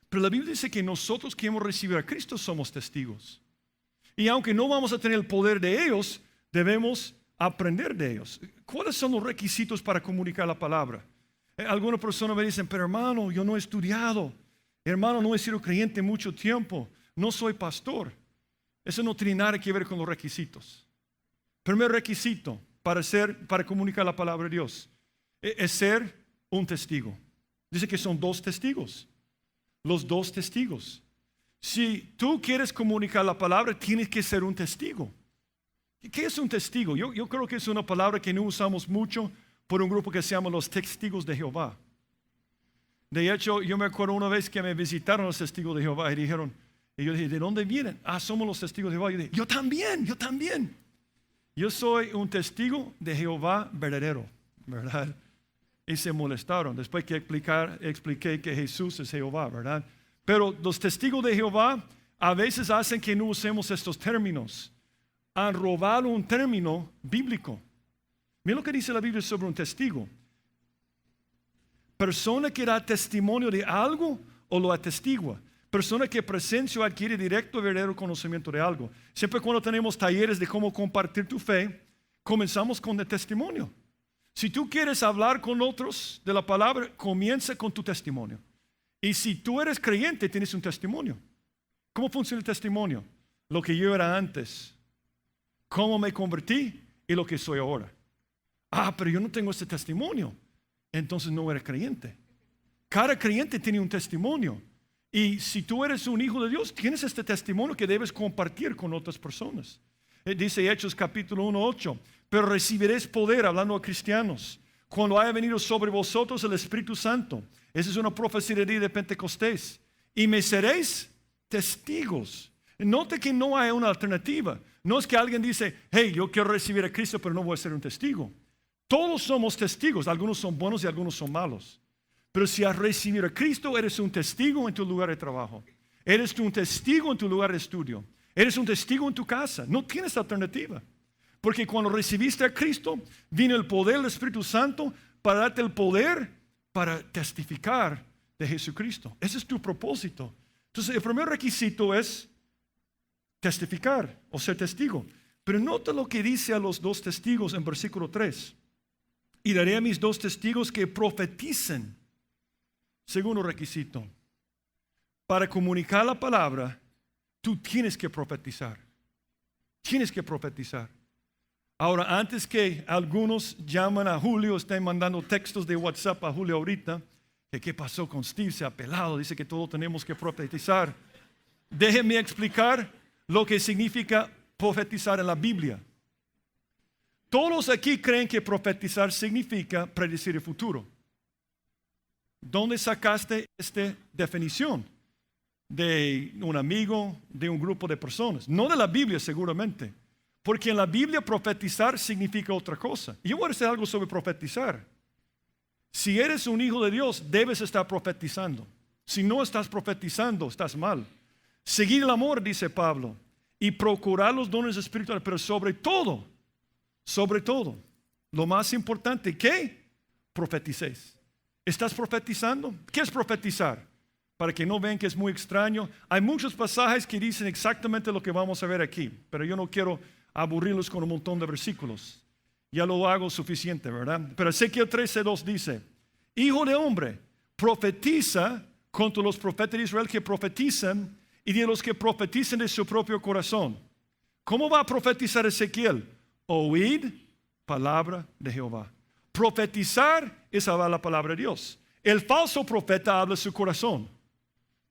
Pero la Biblia dice que nosotros que hemos recibido a Cristo somos testigos. Y aunque no vamos a tener el poder de ellos, debemos aprender de ellos. ¿Cuáles son los requisitos para comunicar la palabra? Algunas personas me dicen, pero hermano, yo no he estudiado. Hermano, no he sido creyente mucho tiempo. No soy pastor. Eso no tiene nada que ver con los requisitos. Primer requisito para comunicar la palabra de Dios es ser un testigo. Dice que son 2 testigos. Los 2 testigos. Si tú quieres comunicar la palabra, tienes que ser un testigo. ¿Qué es un testigo? Yo creo que es una palabra que no usamos mucho por un grupo que se llama los testigos de Jehová. De hecho, yo me acuerdo una vez que me visitaron los testigos de Jehová y dijeron, y yo dije, ¿de dónde vienen? Somos los testigos de Jehová. Y yo dije, yo también. Yo soy un testigo de Jehová verdadero, ¿verdad? y se molestaron. Después que expliqué que Jesús es Jehová, ¿verdad? Pero los testigos de Jehová a veces hacen que no usemos estos términos. Han robado un término bíblico. Mira lo que dice la Biblia sobre un testigo. Persona que da testimonio de algo o lo atestigua. Persona que presencia o adquiere directo o verdadero conocimiento de algo. Siempre cuando tenemos talleres de cómo compartir tu fe, comenzamos con el testimonio. Si tú quieres hablar con otros de la palabra, comienza con tu testimonio. Y si tú eres creyente, tienes un testimonio. ¿Cómo funciona el testimonio? Lo que yo era antes, cómo me convertí y lo que soy ahora. Pero yo no tengo ese testimonio. Entonces no eres creyente. Cada creyente tiene un testimonio. Y si tú eres un hijo de Dios, tienes este testimonio que debes compartir con otras personas. Dice Hechos capítulo 1:8, pero recibiréis poder, hablando a cristianos, cuando haya venido sobre vosotros el Espíritu Santo. Esa es una profecía de Pentecostés. Y me seréis testigos. Note que no hay una alternativa. No es que alguien dice, hey, yo quiero recibir a Cristo, pero no voy a ser un testigo. Todos somos testigos. Algunos son buenos y algunos son malos. Pero si has recibido a Cristo, eres un testigo en tu lugar de trabajo. Eres un testigo en tu lugar de estudio. Eres un testigo en tu casa. No tienes alternativa. Porque cuando recibiste a Cristo, vino el poder del Espíritu Santo para darte el poder para testificar de Jesucristo. Ese es tu propósito. Entonces, el primer requisito es testificar o ser testigo. Pero nota lo que dice a los dos testigos en versículo 3. Y daré a mis dos testigos que profeticen. Segundo requisito. Para comunicar la palabra, tú tienes que profetizar. Tienes que profetizar. Ahora, antes que algunos llaman a Julio, estén mandando textos de WhatsApp a Julio ahorita, que qué pasó con Steve, se ha pelado, dice que todos tenemos que profetizar. Déjenme explicar lo que significa profetizar en la Biblia. Todos aquí creen que profetizar significa predecir el futuro. ¿Dónde sacaste esta definición? De un amigo, de un grupo de personas. No de la Biblia seguramente. Porque en la Biblia profetizar significa otra cosa. Y yo voy a decir algo sobre profetizar. Si eres un hijo de Dios, debes estar profetizando. Si no estás profetizando, estás mal. Seguir el amor, dice Pablo, y procurar los dones espirituales, pero sobre todo, lo más importante, ¿qué? Profeticéis. ¿Estás profetizando? ¿Qué es profetizar? Para que no vean que es muy extraño. Hay muchos pasajes que dicen exactamente lo que vamos a ver aquí, pero yo no quiero aburrirlos con un montón de versículos. Ya lo hago suficiente, ¿verdad? Pero Ezequiel 13:2 dice, Hijo de hombre, profetiza contra los profetas de Israel que profetizan y de los que profetizan de su propio corazón. ¿Cómo va a profetizar Ezequiel? Oíd palabra de Jehová. Profetizar es hablar la palabra de Dios. El falso profeta habla de su corazón,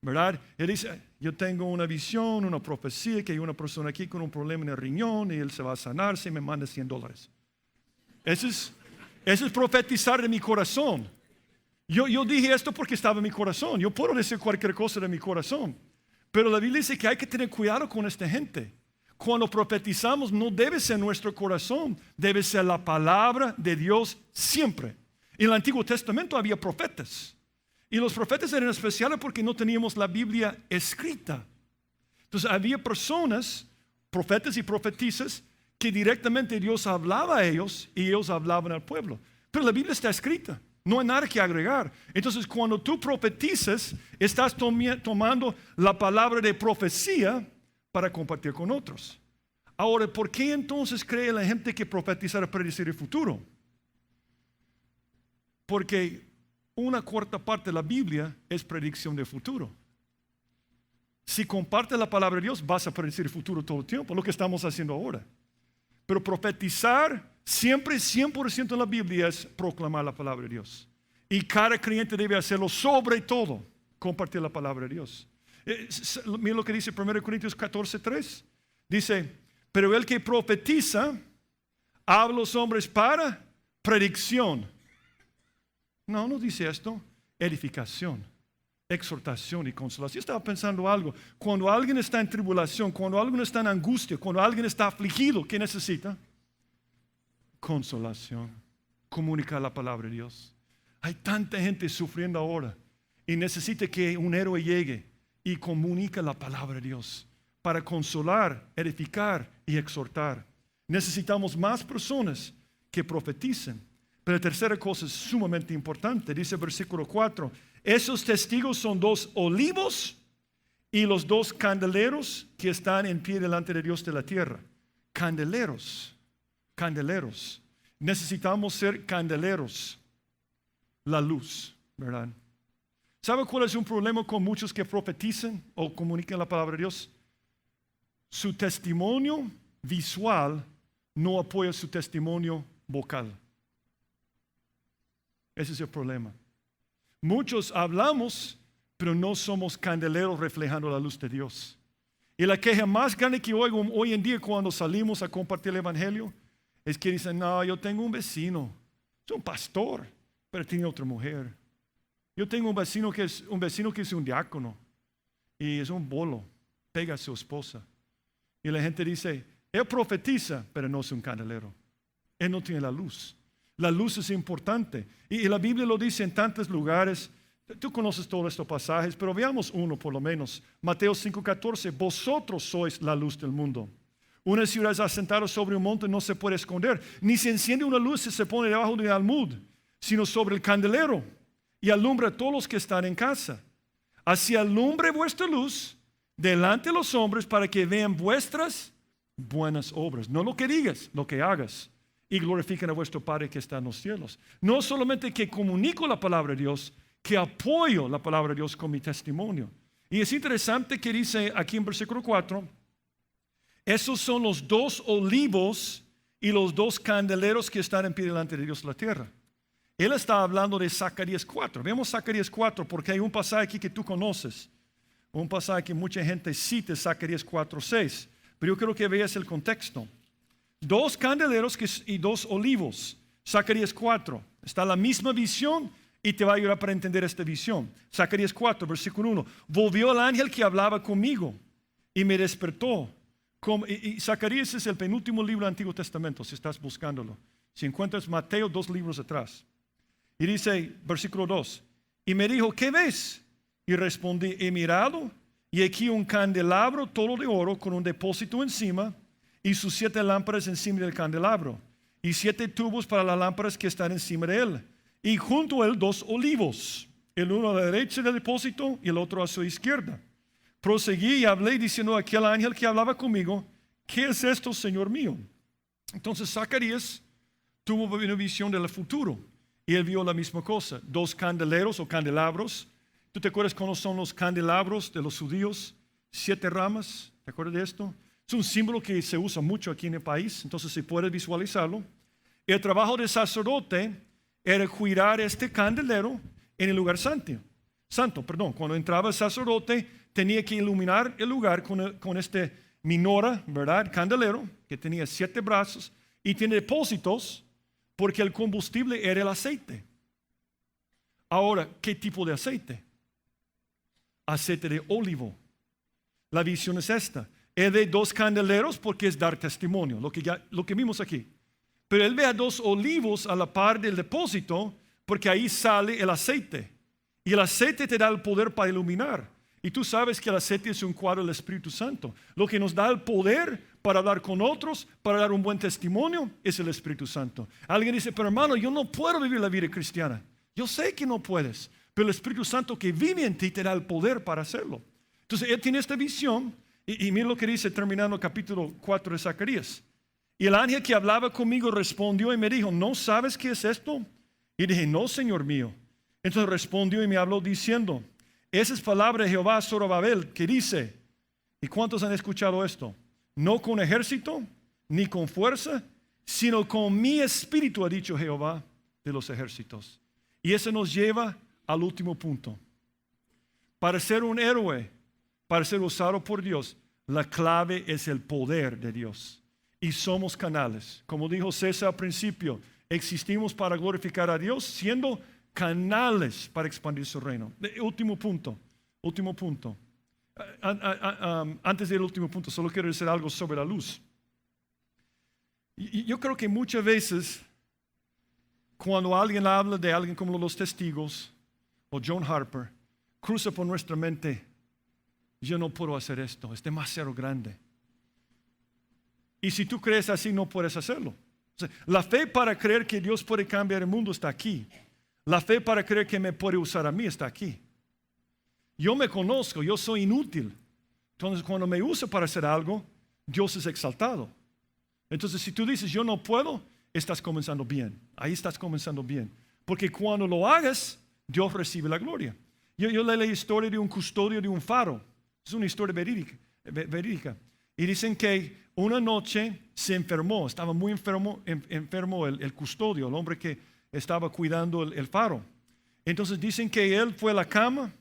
¿verdad? Él dice, yo tengo una visión, una profecía, que hay una persona aquí con un problema en el riñón y él se va a sanar si me manda $100. Eso es profetizar de mi corazón. Yo dije esto porque estaba en mi corazón. Yo puedo decir cualquier cosa de mi corazón. Pero la Biblia dice que hay que tener cuidado con esta gente. Cuando profetizamos no debe ser nuestro corazón, debe ser la palabra de Dios siempre. En el Antiguo Testamento había profetas. Y los profetas eran especiales porque no teníamos la Biblia escrita. Entonces había personas, profetas y profetisas, que directamente Dios hablaba a ellos y ellos hablaban al pueblo. Pero la Biblia está escrita. No hay nada que agregar. Entonces cuando tú profetizas, estás tomando la palabra de profecía para compartir con otros. Ahora, ¿por qué entonces cree la gente que profetizar es predecir el futuro? Porque una cuarta parte de la Biblia es predicción del futuro. Si compartes la palabra de Dios, vas a predecir el futuro todo el tiempo, lo que estamos haciendo ahora. Pero profetizar siempre 100% en la Biblia es proclamar la palabra de Dios. Y cada creyente debe hacerlo, sobre todo, compartir la palabra de Dios. Mira lo que dice 1 Corintios 14:3. Dice, pero el que profetiza, habla a los hombres para predicción. No dice esto. Edificación, exhortación y consolación. Yo estaba pensando algo. Cuando alguien está en tribulación, cuando alguien está en angustia, cuando alguien está afligido, ¿qué necesita? Consolación. Comunicar la palabra de Dios. Hay tanta gente sufriendo ahora y necesita que un héroe llegue y comunique la palabra de Dios para consolar, edificar y exhortar. Necesitamos más personas que profeticen. Pero la tercera cosa es sumamente importante. Dice el versículo 4, esos testigos son 2 olivos y los 2 candeleros que están en pie delante de Dios de la tierra. Candeleros, candeleros. Necesitamos ser candeleros. La luz, ¿verdad? ¿Sabe cuál es un problema con muchos que profetizan o comunican la palabra de Dios? Su testimonio visual no apoya su testimonio vocal. Ese es el problema. Muchos hablamos, pero no somos candeleros reflejando la luz de Dios. Y la queja más grande que oigo hoy en día cuando salimos a compartir el evangelio es que dicen, no, yo tengo un vecino, es un pastor, pero tiene otra mujer. Yo tengo un vecino que es un diácono y es un bolo, pega a su esposa. Y la gente dice, él profetiza, pero no es un candelero. Él no tiene la luz. La luz es importante. Y la Biblia lo dice en tantos lugares. Tú conoces todos estos pasajes, pero veamos uno por lo menos. Mateo 5:14, vosotros sois la luz del mundo. Una ciudad asentada sobre un monte no se puede esconder, ni se enciende una luz y se pone debajo de un almud, sino sobre el candelero, y alumbra a todos los que están en casa. Así alumbre vuestra luz delante de los hombres para que vean vuestras buenas obras. No lo que digas, lo que hagas. Y glorifiquen a vuestro Padre que está en los cielos. No solamente que comunico la palabra de Dios, que apoyo la palabra de Dios con mi testimonio. Y es interesante que dice aquí en versículo 4, esos son los 2 olivos y los 2 candeleros que están en pie delante de Dios en la tierra. Él está hablando de Zacarías 4. Vemos Zacarías 4 porque hay un pasaje aquí que tú conoces. Un pasaje que mucha gente cita, Zacarías 4:6. Pero yo quiero que veas el contexto. 2 candeleros y 2 olivos. Zacarías 4. Está la misma visión y te va a ayudar para entender esta visión. Zacarías 4, versículo 1. Volvió el ángel que hablaba conmigo y me despertó. Y Zacarías es el penúltimo libro del Antiguo Testamento, si estás buscándolo. Si encuentras Mateo 2 libros atrás. Y dice, versículo 2. Y me dijo, ¿qué ves? Y respondí, he mirado y aquí un candelabro todo de oro con un depósito encima y sus 7 lámparas encima del candelabro y 7 tubos para las lámparas que están encima de él. Y junto a él 2 olivos, el uno a la derecha del depósito y el otro a su izquierda. Proseguí y hablé diciendo a aquel ángel que hablaba conmigo, ¿qué es esto, Señor mío? Entonces Zacarías tuvo una visión del futuro y él vio la misma cosa, 2 candeleros o candelabros. ¿Tú te acuerdas cómo son los candelabros de los judíos? 7 ramas, ¿te acuerdas de esto? Es un símbolo que se usa mucho aquí en el país, entonces si puedes visualizarlo. El trabajo del sacerdote era cuidar este candelero en el lugar santo. Cuando entraba el sacerdote tenía que iluminar el lugar con este minora, ¿verdad? Candelero, que tenía 7 brazos y tiene depósitos porque el combustible era el aceite. Ahora, ¿qué tipo de aceite? Aceite de olivo. La visión es esta. Él ve 2 candeleros porque es dar testimonio, lo que vimos aquí. Pero él ve a 2 olivos a la par del depósito porque ahí sale el aceite. Y el aceite te da el poder para iluminar. Y tú sabes que el aceite es un cuadro del Espíritu Santo. Lo que nos da el poder para hablar con otros, para dar un buen testimonio, es el Espíritu Santo. Alguien dice, pero hermano, yo no puedo vivir la vida cristiana. Yo sé que no puedes, pero el Espíritu Santo que vive en ti te da el poder para hacerlo. Entonces él tiene esta visión y mira lo que dice terminando el capítulo 4 de Zacarías. Y el ángel que hablaba conmigo respondió y me dijo, ¿no sabes qué es esto? Y dije, no, Señor mío. Entonces respondió y me habló diciendo, esa es palabra de Jehová a Zorobabel que dice, ¿y cuántos han escuchado esto? No con ejército, ni con fuerza, sino con mi espíritu, ha dicho Jehová de los ejércitos. Y eso nos lleva al último punto. Para ser un héroe, para ser usado por Dios, la clave es el poder de Dios. Y somos canales. Como dijo César al principio, existimos para glorificar a Dios siendo canales para expandir su reino. Último punto. Antes del último punto, solo quiero decir algo sobre la luz. Yo creo que muchas veces cuando alguien habla de alguien como los testigos o John Harper, cruza por nuestra mente, yo no puedo hacer esto, es demasiado grande. Y si tú crees así, no puedes hacerlo. O sea, la fe para creer que Dios puede cambiar el mundo está aquí. La fe para creer que me puede usar a mí está aquí. Yo me conozco, yo soy inútil. Entonces, cuando me usa para hacer algo, Dios es exaltado. Entonces, si tú dices, yo no puedo, estás comenzando bien. Ahí estás comenzando bien. Porque cuando lo hagas, Dios recibe la gloria. Yo leí la historia de un custodio de un faro. Es una historia verídica. Y dicen que una noche se enfermó, estaba muy enfermo el custodio, el hombre que estaba cuidando el faro. Entonces dicen que él fue a la cama,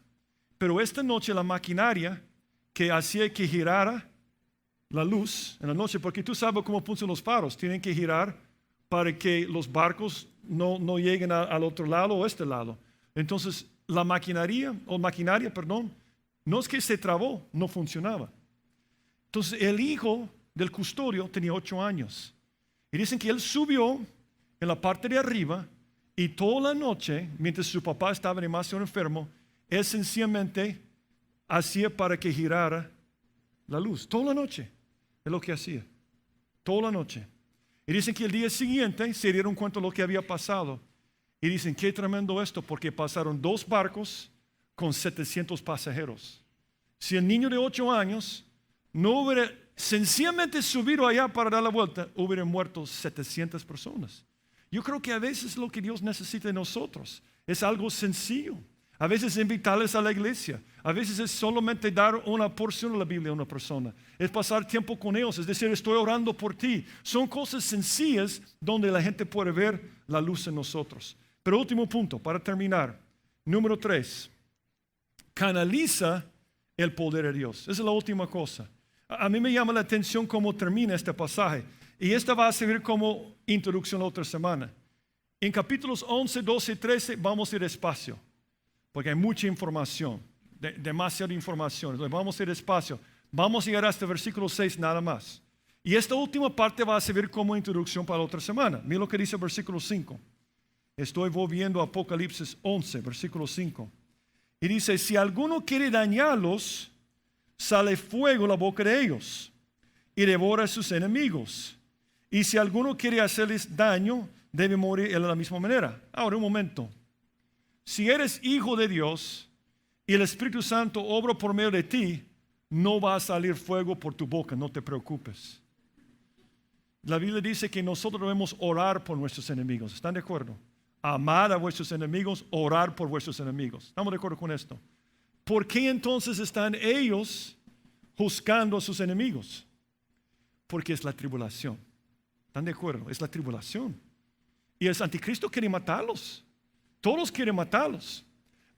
pero esta noche la maquinaria que hacía que girara la luz en la noche, porque tú sabes cómo funcionan los faros, tienen que girar para que los barcos no lleguen al otro lado o este lado. Entonces la maquinaria, no es que se trabó, no funcionaba. Entonces el hijo del custodio tenía 8 años. Y dicen que él subió en la parte de arriba y toda la noche, mientras su papá estaba demasiado enfermo, él sencillamente hacía para que girara la luz. Toda la noche es lo que hacía. Toda la noche. Y dicen que el día siguiente se dieron cuenta de lo que había pasado. Y dicen, qué tremendo esto, porque pasaron 2 barcos con 700 pasajeros. Si el niño de 8 años no hubiera sencillamente subido allá para dar la vuelta, hubieran muerto 700 personas. Yo creo que a veces lo que Dios necesita de nosotros es algo sencillo. A veces invitarles a la iglesia. A veces es solamente dar una porción de la Biblia a una persona. Es pasar tiempo con ellos. Es decir, estoy orando por ti. Son cosas sencillas donde la gente puede ver la luz en nosotros. Pero último punto, para terminar. Número 3. Canaliza el poder de Dios. Esa es la última cosa. A mí me llama la atención cómo termina este pasaje. Y esta va a servir como introducción la otra semana. En capítulos 11, 12 y 13 vamos a ir despacio. Porque hay mucha información. Demasiada información. Entonces vamos a ir despacio. Vamos a llegar hasta el versículo 6 nada más. Y esta última parte va a servir como introducción para la otra semana. Mira lo que dice el versículo 5. Estoy volviendo a Apocalipsis 11, versículo 5. Y dice, si alguno quiere dañarlos, sale fuego de la boca de ellos y devora a sus enemigos. Y si alguno quiere hacerles daño, debe morir de la misma manera. Ahora, un momento. Si eres hijo de Dios y el Espíritu Santo obra por medio de ti, no va a salir fuego por tu boca, no te preocupes. La Biblia dice que nosotros debemos orar por nuestros enemigos. ¿Están de acuerdo? Amar a vuestros enemigos, orar por vuestros enemigos. ¿Estamos de acuerdo con esto? ¿Por qué entonces están ellos juzgando a sus enemigos? Porque es la tribulación. ¿Están de acuerdo? Es la tribulación. Y el anticristo quiere matarlos. Todos quieren matarlos.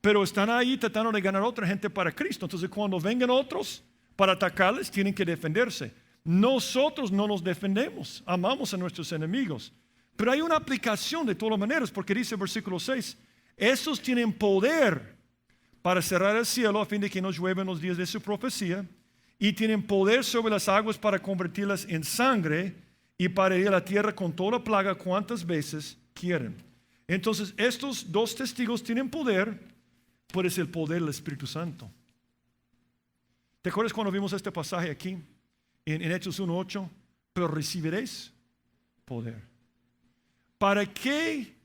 Pero están ahí tratando de ganar a otra gente para Cristo. Entonces cuando vengan otros para atacarles, tienen que defenderse. Nosotros no nos defendemos. Amamos a nuestros enemigos. Pero hay una aplicación de todas maneras, porque dice el versículo 6, esos tienen poder para cerrar el cielo a fin de que no llueva en los días de su profecía, y tienen poder sobre las aguas para convertirlas en sangre y para ir a la tierra con toda plaga cuantas veces quieren. Entonces estos 2 testigos tienen poder, pues el poder del Espíritu Santo. ¿Te acuerdas cuando vimos este pasaje aquí en Hechos 1:8? Pero recibiréis poder. ¿Para qué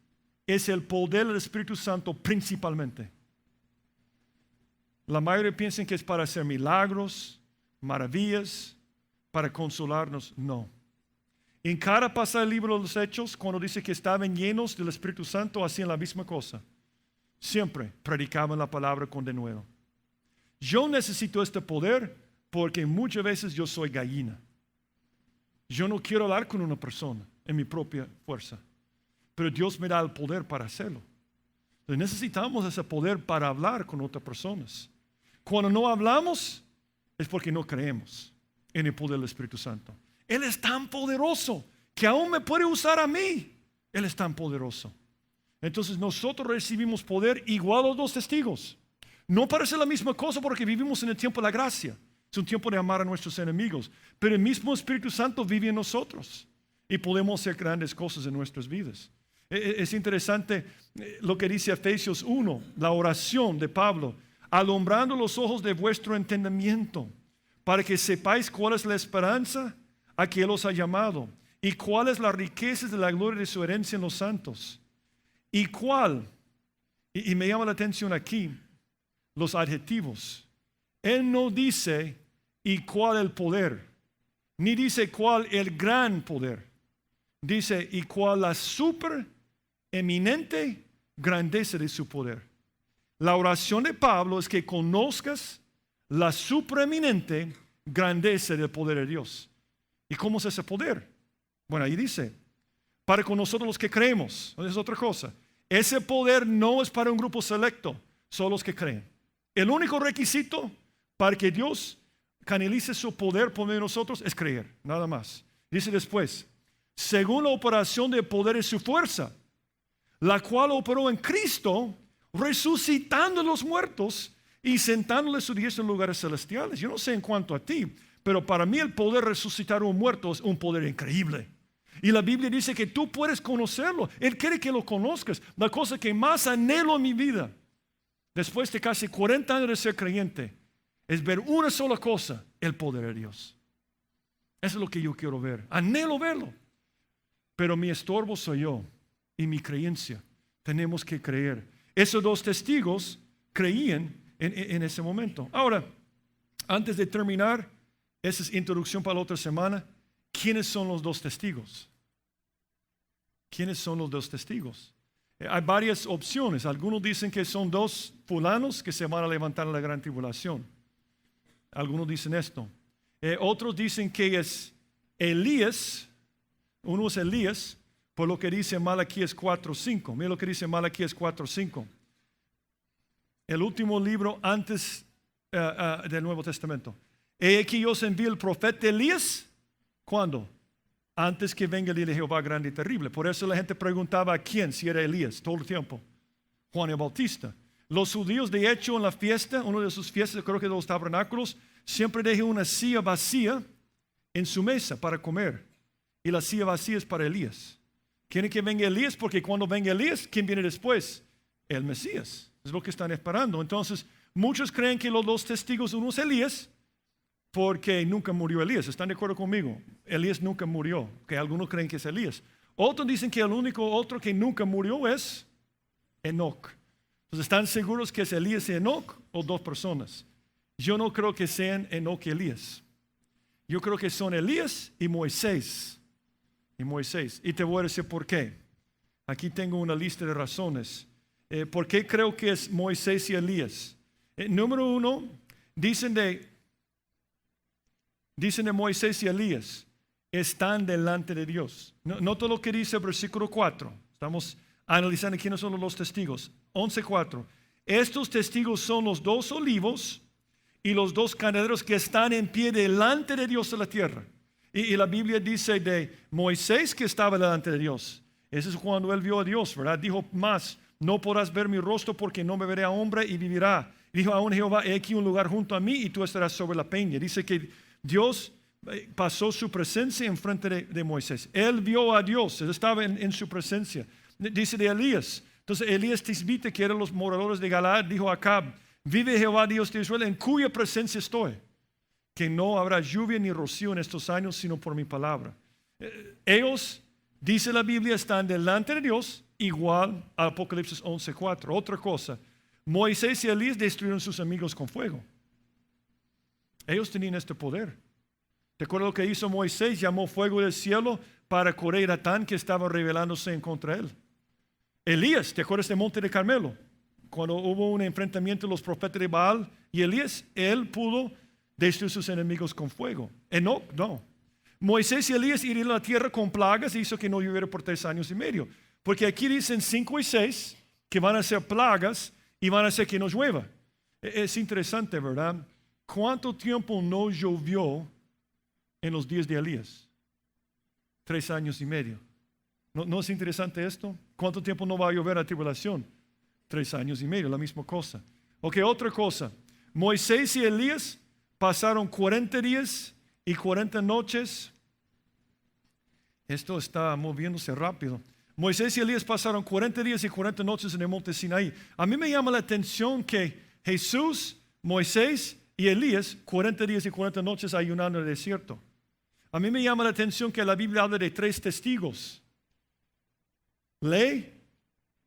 es el poder del Espíritu Santo principalmente? La mayoría piensan que es para hacer milagros, maravillas, para consolarnos. No. En cada pasaje del libro de los Hechos, cuando dice que estaban llenos del Espíritu Santo, hacían la misma cosa. Siempre predicaban la palabra con denuedo. Yo necesito este poder porque muchas veces yo soy gallina. Yo no quiero hablar con una persona en mi propia fuerza. Pero Dios me da el poder para hacerlo. Entonces necesitamos ese poder para hablar con otras personas. Cuando no hablamos es porque no creemos en el poder del Espíritu Santo. Él es tan poderoso que aún me puede usar a mí. Él es tan poderoso. Entonces nosotros recibimos poder igual a los 2 testigos. No parece la misma cosa porque vivimos en el tiempo de la gracia. Es un tiempo de amar a nuestros enemigos. Pero el mismo Espíritu Santo vive en nosotros. Y podemos hacer grandes cosas en nuestras vidas. Es interesante lo que dice Efesios 1, la oración de Pablo, alumbrando los ojos de vuestro entendimiento, para que sepáis cuál es la esperanza a que Él os ha llamado, y cuál es la riqueza de la gloria de su herencia en los santos, y cuál, y me llama la atención aquí, los adjetivos. Él no dice y cuál el poder, ni dice cuál el gran poder. Dice y cuál la super eminente grandeza de su poder. La oración de Pablo es que conozcas la supereminente grandeza del poder de Dios. ¿Y cómo es ese poder? Bueno, ahí dice, para con nosotros los que creemos. Es otra cosa. Ese poder no es para un grupo selecto, solo los que creen. El único requisito para que Dios canalice su poder por medio de nosotros es creer, nada más. Dice después, según la operación del poder de su fuerza, la cual operó en Cristo, resucitando a los muertos y sentándole su diestra en lugares celestiales. Yo no sé en cuanto a ti, pero para mí el poder resucitar a un muerto es un poder increíble. Y la Biblia dice que tú puedes conocerlo. Él quiere que lo conozcas. La cosa que más anhelo en mi vida, después de casi 40 años de ser creyente, es ver una sola cosa, el poder de Dios. Eso es lo que yo quiero ver. Anhelo verlo. Pero mi estorbo soy yo y mi creencia. Tenemos que creer. Esos dos testigos creían en ese momento. Ahora, antes de terminar, esa es introducción para la otra semana. ¿Quiénes son los dos testigos? ¿Quiénes son los dos testigos? Hay varias opciones. Algunos dicen que son dos fulanos que se van a levantar en la gran tribulación. Algunos dicen esto. Otros dicen que es Elías. Uno es Elías, por lo que dice Malaquías 4:5. Mira lo que dice Malaquías 4:5. El último libro antes del Nuevo Testamento. He aquí yo os envío el profeta Elías. ¿Cuándo? Antes que venga el día de Jehová grande y terrible. Por eso la gente preguntaba a quién, si era Elías, todo el tiempo. Juan el Bautista. Los judíos, de hecho, en la fiesta, una de sus fiestas, creo que de los tabernáculos, siempre dejan una silla vacía en su mesa para comer. Y la silla vacía es para Elías. Quieren que venga Elías porque cuando venga Elías, ¿quién viene después? El Mesías. Es lo que están esperando. Entonces, muchos creen que los dos testigos, uno es Elías, porque nunca murió Elías. ¿Están de acuerdo conmigo? Elías nunca murió. Que algunos creen que es Elías. Otros dicen que el único otro que nunca murió es Enoc. Entonces, ¿están seguros que es Elías y Enoc o dos personas? Yo no creo que sean Enoc y Elías. Yo creo que son Elías y Moisés. Y te voy a decir por qué. Aquí tengo una lista de razones. ¿Por qué creo que es Moisés y Elías? Número uno, dicen de Moisés y Elías, están delante de Dios. Nota lo que dice el versículo 4. Estamos analizando quiénes son los testigos. 11:4. Estos testigos son los dos olivos y los dos candeleros que están en pie delante de Dios en la tierra. Y la Biblia dice de Moisés que estaba delante de Dios. Ese es cuando él vio a Dios, ¿verdad? Dijo más, no podrás ver mi rostro porque no me veré a hombre y vivirá. Dijo aún Jehová, he aquí un lugar junto a mí y tú estarás sobre la peña. Dice que Dios pasó su presencia en frente de Moisés. Él vio a Dios, él estaba en su presencia. Dice de Elías. Entonces Elías Tisbite, que eran los moradores de Galaad, dijo a Acab, vive Jehová Dios de Israel, en cuya presencia estoy, que no habrá lluvia ni rocío en estos años, sino por mi palabra. Ellos, dice la Biblia, están delante de Dios, igual a Apocalipsis 11:4. Otra cosa, Moisés y Elías destruyeron sus amigos con fuego. Ellos tenían este poder. ¿Te acuerdas lo que hizo Moisés? Llamó fuego del cielo para Coré y Datán, que estaba rebelándose en contra de él. Elías, ¿te acuerdas del monte de Carmelo? Cuando hubo un enfrentamiento de los profetas de Baal y Elías, él pudo destruir sus enemigos con fuego. Enoc, no. Moisés y Elías irían a la tierra con plagas y hizo que no lloviera por 3 años y medio. Porque aquí dicen 5 y 6 que van a ser plagas y van a hacer que no llueva. Es interesante, ¿verdad? ¿Cuánto tiempo no llovió en los días de Elías? 3 años y medio. ¿No es interesante esto? ¿Cuánto tiempo no va a llover la tribulación? 3 años y medio, la misma cosa. Ok, otra cosa. Moisés y Elías pasaron 40 días y 40 noches. Esto está moviéndose rápido. Moisés y Elías pasaron 40 días y 40 noches en el monte Sinaí. A mí me llama la atención que Jesús, Moisés y Elías, 40 días y 40 noches ayunando en el desierto. A mí me llama la atención que la Biblia habla de 3 testigos: ley,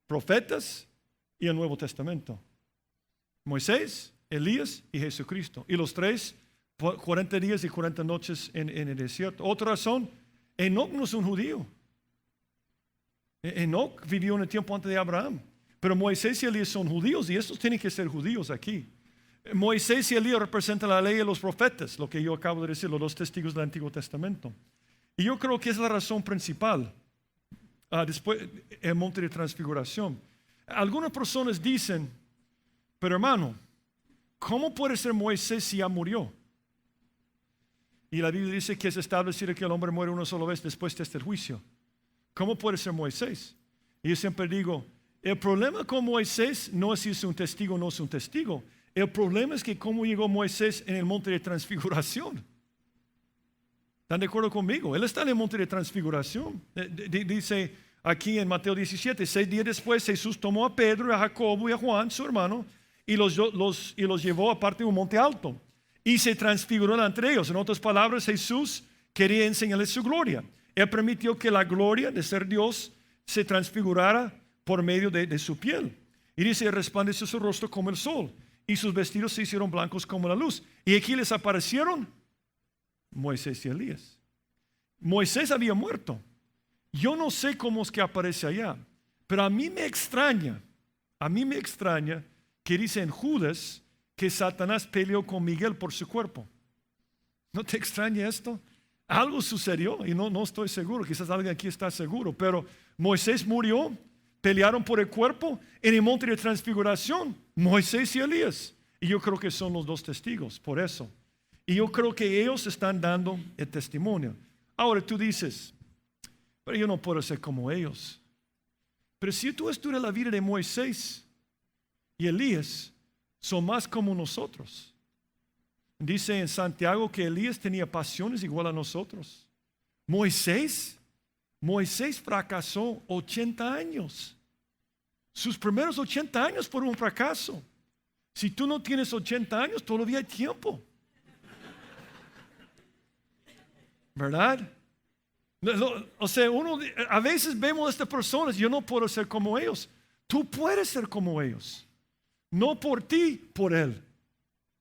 profetas y el Nuevo Testamento. Moisés, Elías y Jesucristo. Y los 3, 40 días y 40 noches en el desierto. Otra razón, Enoc no es un judío. Enoc vivió en el tiempo antes de Abraham. Pero Moisés y Elías son judíos y estos tienen que ser judíos aquí. Moisés y Elías representan la ley de los profetas, lo que yo acabo de decir, los 2 testigos del Antiguo Testamento. Y yo creo que es la razón principal. Después, el monte de transfiguración. Algunas personas dicen, pero hermano, ¿cómo puede ser Moisés si ya murió? Y la Biblia dice que es establecido que el hombre muere una sola vez después de este juicio. ¿Cómo puede ser Moisés? Y yo siempre digo, el problema con Moisés no es si es un testigo o no es un testigo. El problema es que cómo llegó Moisés en el monte de transfiguración. ¿Están de acuerdo conmigo? Él está en el monte de transfiguración. Dice aquí en Mateo 17, 6 días después Jesús tomó a Pedro, a Jacobo y a Juan, su hermano, y los llevó aparte de un monte alto. Y se transfiguró entre ellos. En otras palabras, Jesús quería enseñarles su gloria. Él permitió que la gloria de ser Dios se transfigurara por medio de su piel. Y dice, resplandeció su rostro como el sol, y sus vestidos se hicieron blancos como la luz. Y aquí les aparecieron Moisés y Elías. Moisés había muerto. Yo no sé cómo es que aparece allá, pero a mí me extraña que dice en Judas que Satanás peleó con Miguel por su cuerpo. ¿No te extraña esto? Algo sucedió y no estoy seguro, quizás alguien aquí está seguro, pero Moisés murió, pelearon por el cuerpo en el monte de transfiguración, Moisés y Elías. Y yo creo que son los 2 testigos, por eso. Y yo creo que ellos están dando el testimonio. Ahora tú dices, pero yo no puedo ser como ellos. Pero si tú estudias la vida de Moisés y Elías, son más como nosotros. Dice en Santiago que Elías tenía pasiones igual a nosotros. Moisés fracasó 80 años. Sus primeros 80 años fueron un fracaso. Si tú no tienes 80 años, todavía hay tiempo. ¿Verdad? O sea, a veces vemos a estas personas, yo no puedo ser como ellos. Tú puedes ser como ellos. No por ti, por él.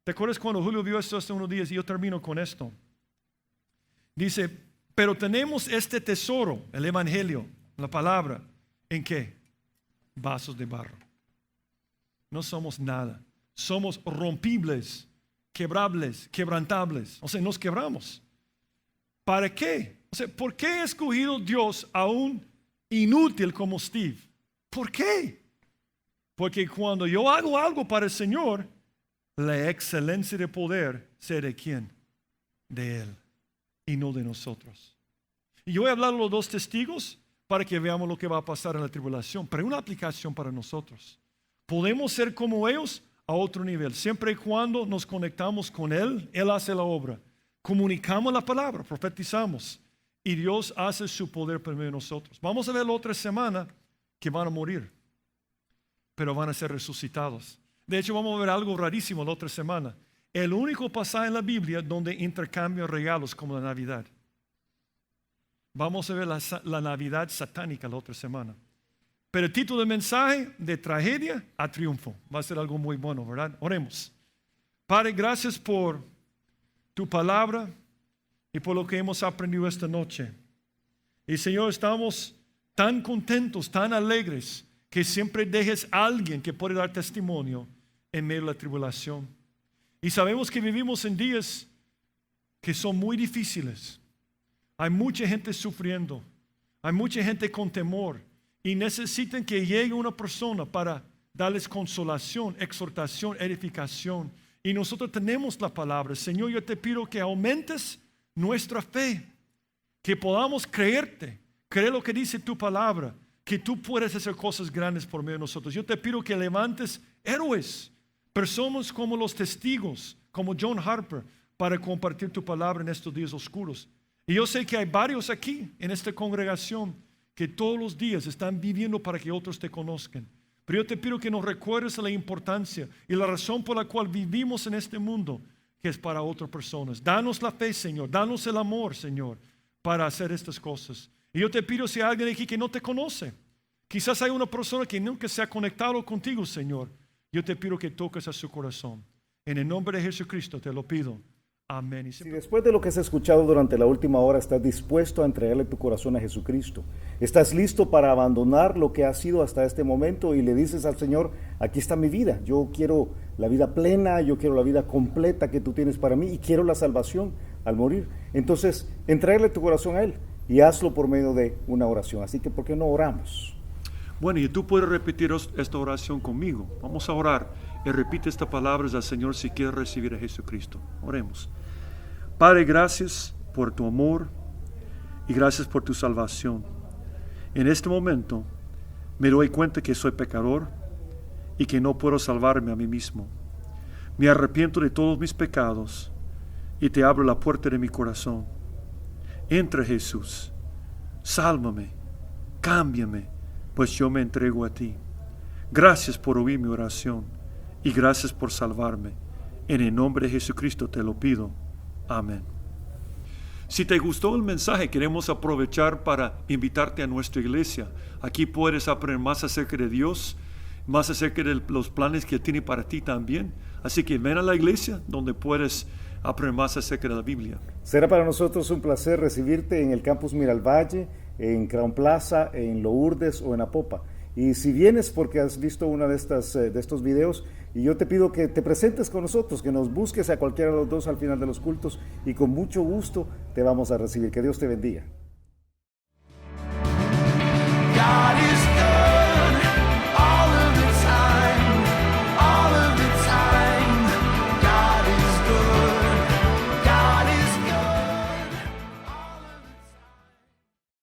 ¿Te acuerdas cuando Julio vio esto hace unos días? Y yo termino con esto. Dice, pero tenemos este tesoro, el evangelio, la palabra, ¿en qué? Vasos de barro. No somos nada. Somos rompibles, quebrables, quebrantables. O sea, nos quebramos. ¿Para qué? O sea, ¿por qué ha escogido Dios a un inútil como Steve? ¿Por qué? Porque cuando yo hago algo para el Señor, la excelencia de poder será de quién? De Él y no de nosotros. Y yo voy a hablar a los 2 testigos para que veamos lo que va a pasar en la tribulación, pero hay una aplicación para nosotros. Podemos ser como ellos a otro nivel, siempre y cuando nos conectamos con Él, Él hace la obra. Comunicamos la palabra, profetizamos y Dios hace su poder por medio de nosotros. Vamos a ver la otra semana que van a morir, pero van a ser resucitados. De hecho, vamos a ver algo rarísimo la otra semana. El único pasaje en la Biblia donde intercambian regalos como la Navidad. Vamos a ver la Navidad satánica la otra semana. Pero el título del mensaje, de tragedia a triunfo. Va a ser algo muy bueno, ¿verdad? Oremos. Padre, gracias por tu palabra y por lo que hemos aprendido esta noche. Y Señor, estamos tan contentos, tan alegres, que siempre dejes a alguien que puede dar testimonio en medio de la tribulación. Y sabemos que vivimos en días que son muy difíciles. Hay mucha gente sufriendo, hay mucha gente con temor y necesitan que llegue una persona para darles consolación, exhortación, edificación. Y nosotros tenemos la palabra. Señor, yo te pido que aumentes nuestra fe, que podamos creerte, creer lo que dice tu palabra, que tú puedes hacer cosas grandes por medio de nosotros. Yo te pido que levantes héroes, personas como los testigos, como John Harper, para compartir tu palabra en estos días oscuros. Y yo sé que hay varios aquí en esta congregación que todos los días están viviendo para que otros te conozcan. Pero yo te pido que nos recuerdes la importancia y la razón por la cual vivimos en este mundo, que es para otras personas. Danos la fe, Señor. Danos el amor, Señor, para hacer estas cosas. Y yo te pido, si hay alguien aquí que no te conoce, quizás hay una persona que nunca se ha conectado contigo, Señor, yo te pido que toques a su corazón. En el nombre de Jesucristo te lo pido. Amén. Si después de lo que has escuchado durante la última hora estás dispuesto a entregarle tu corazón a Jesucristo, estás listo para abandonar lo que has sido hasta este momento y le dices al Señor, aquí está mi vida, yo quiero la vida plena, yo quiero la vida completa que tú tienes para mí y quiero la salvación al morir. Entonces, entrégale tu corazón a Él y hazlo por medio de una oración. Así que, ¿por qué no oramos? Bueno, y tú puedes repetir esta oración conmigo. Vamos a orar y repite estas palabras al Señor si quieres recibir a Jesucristo. Oremos. Padre, gracias por tu amor y gracias por tu salvación. En este momento me doy cuenta que soy pecador y que no puedo salvarme a mí mismo. Me arrepiento de todos mis pecados y te abro la puerta de mi corazón. Entra, Jesús, sálvame, cámbiame, pues yo me entrego a ti. Gracias por oír mi oración y gracias por salvarme. En el nombre de Jesucristo te lo pido. Amén. Si te gustó el mensaje, queremos aprovechar para invitarte a nuestra iglesia. Aquí puedes aprender más acerca de Dios, más acerca de los planes que tiene para ti también. Así que ven a la iglesia donde puedes aprender más acerca de la Biblia. Será para nosotros un placer recibirte en el Campus Miralvalle, en Crown Plaza, en Lourdes o en Apopa. Y si vienes porque has visto una de estos videos, y yo te pido que te presentes con nosotros, que nos busques a cualquiera de los dos al final de los cultos y con mucho gusto te vamos a recibir. Que Dios te bendiga.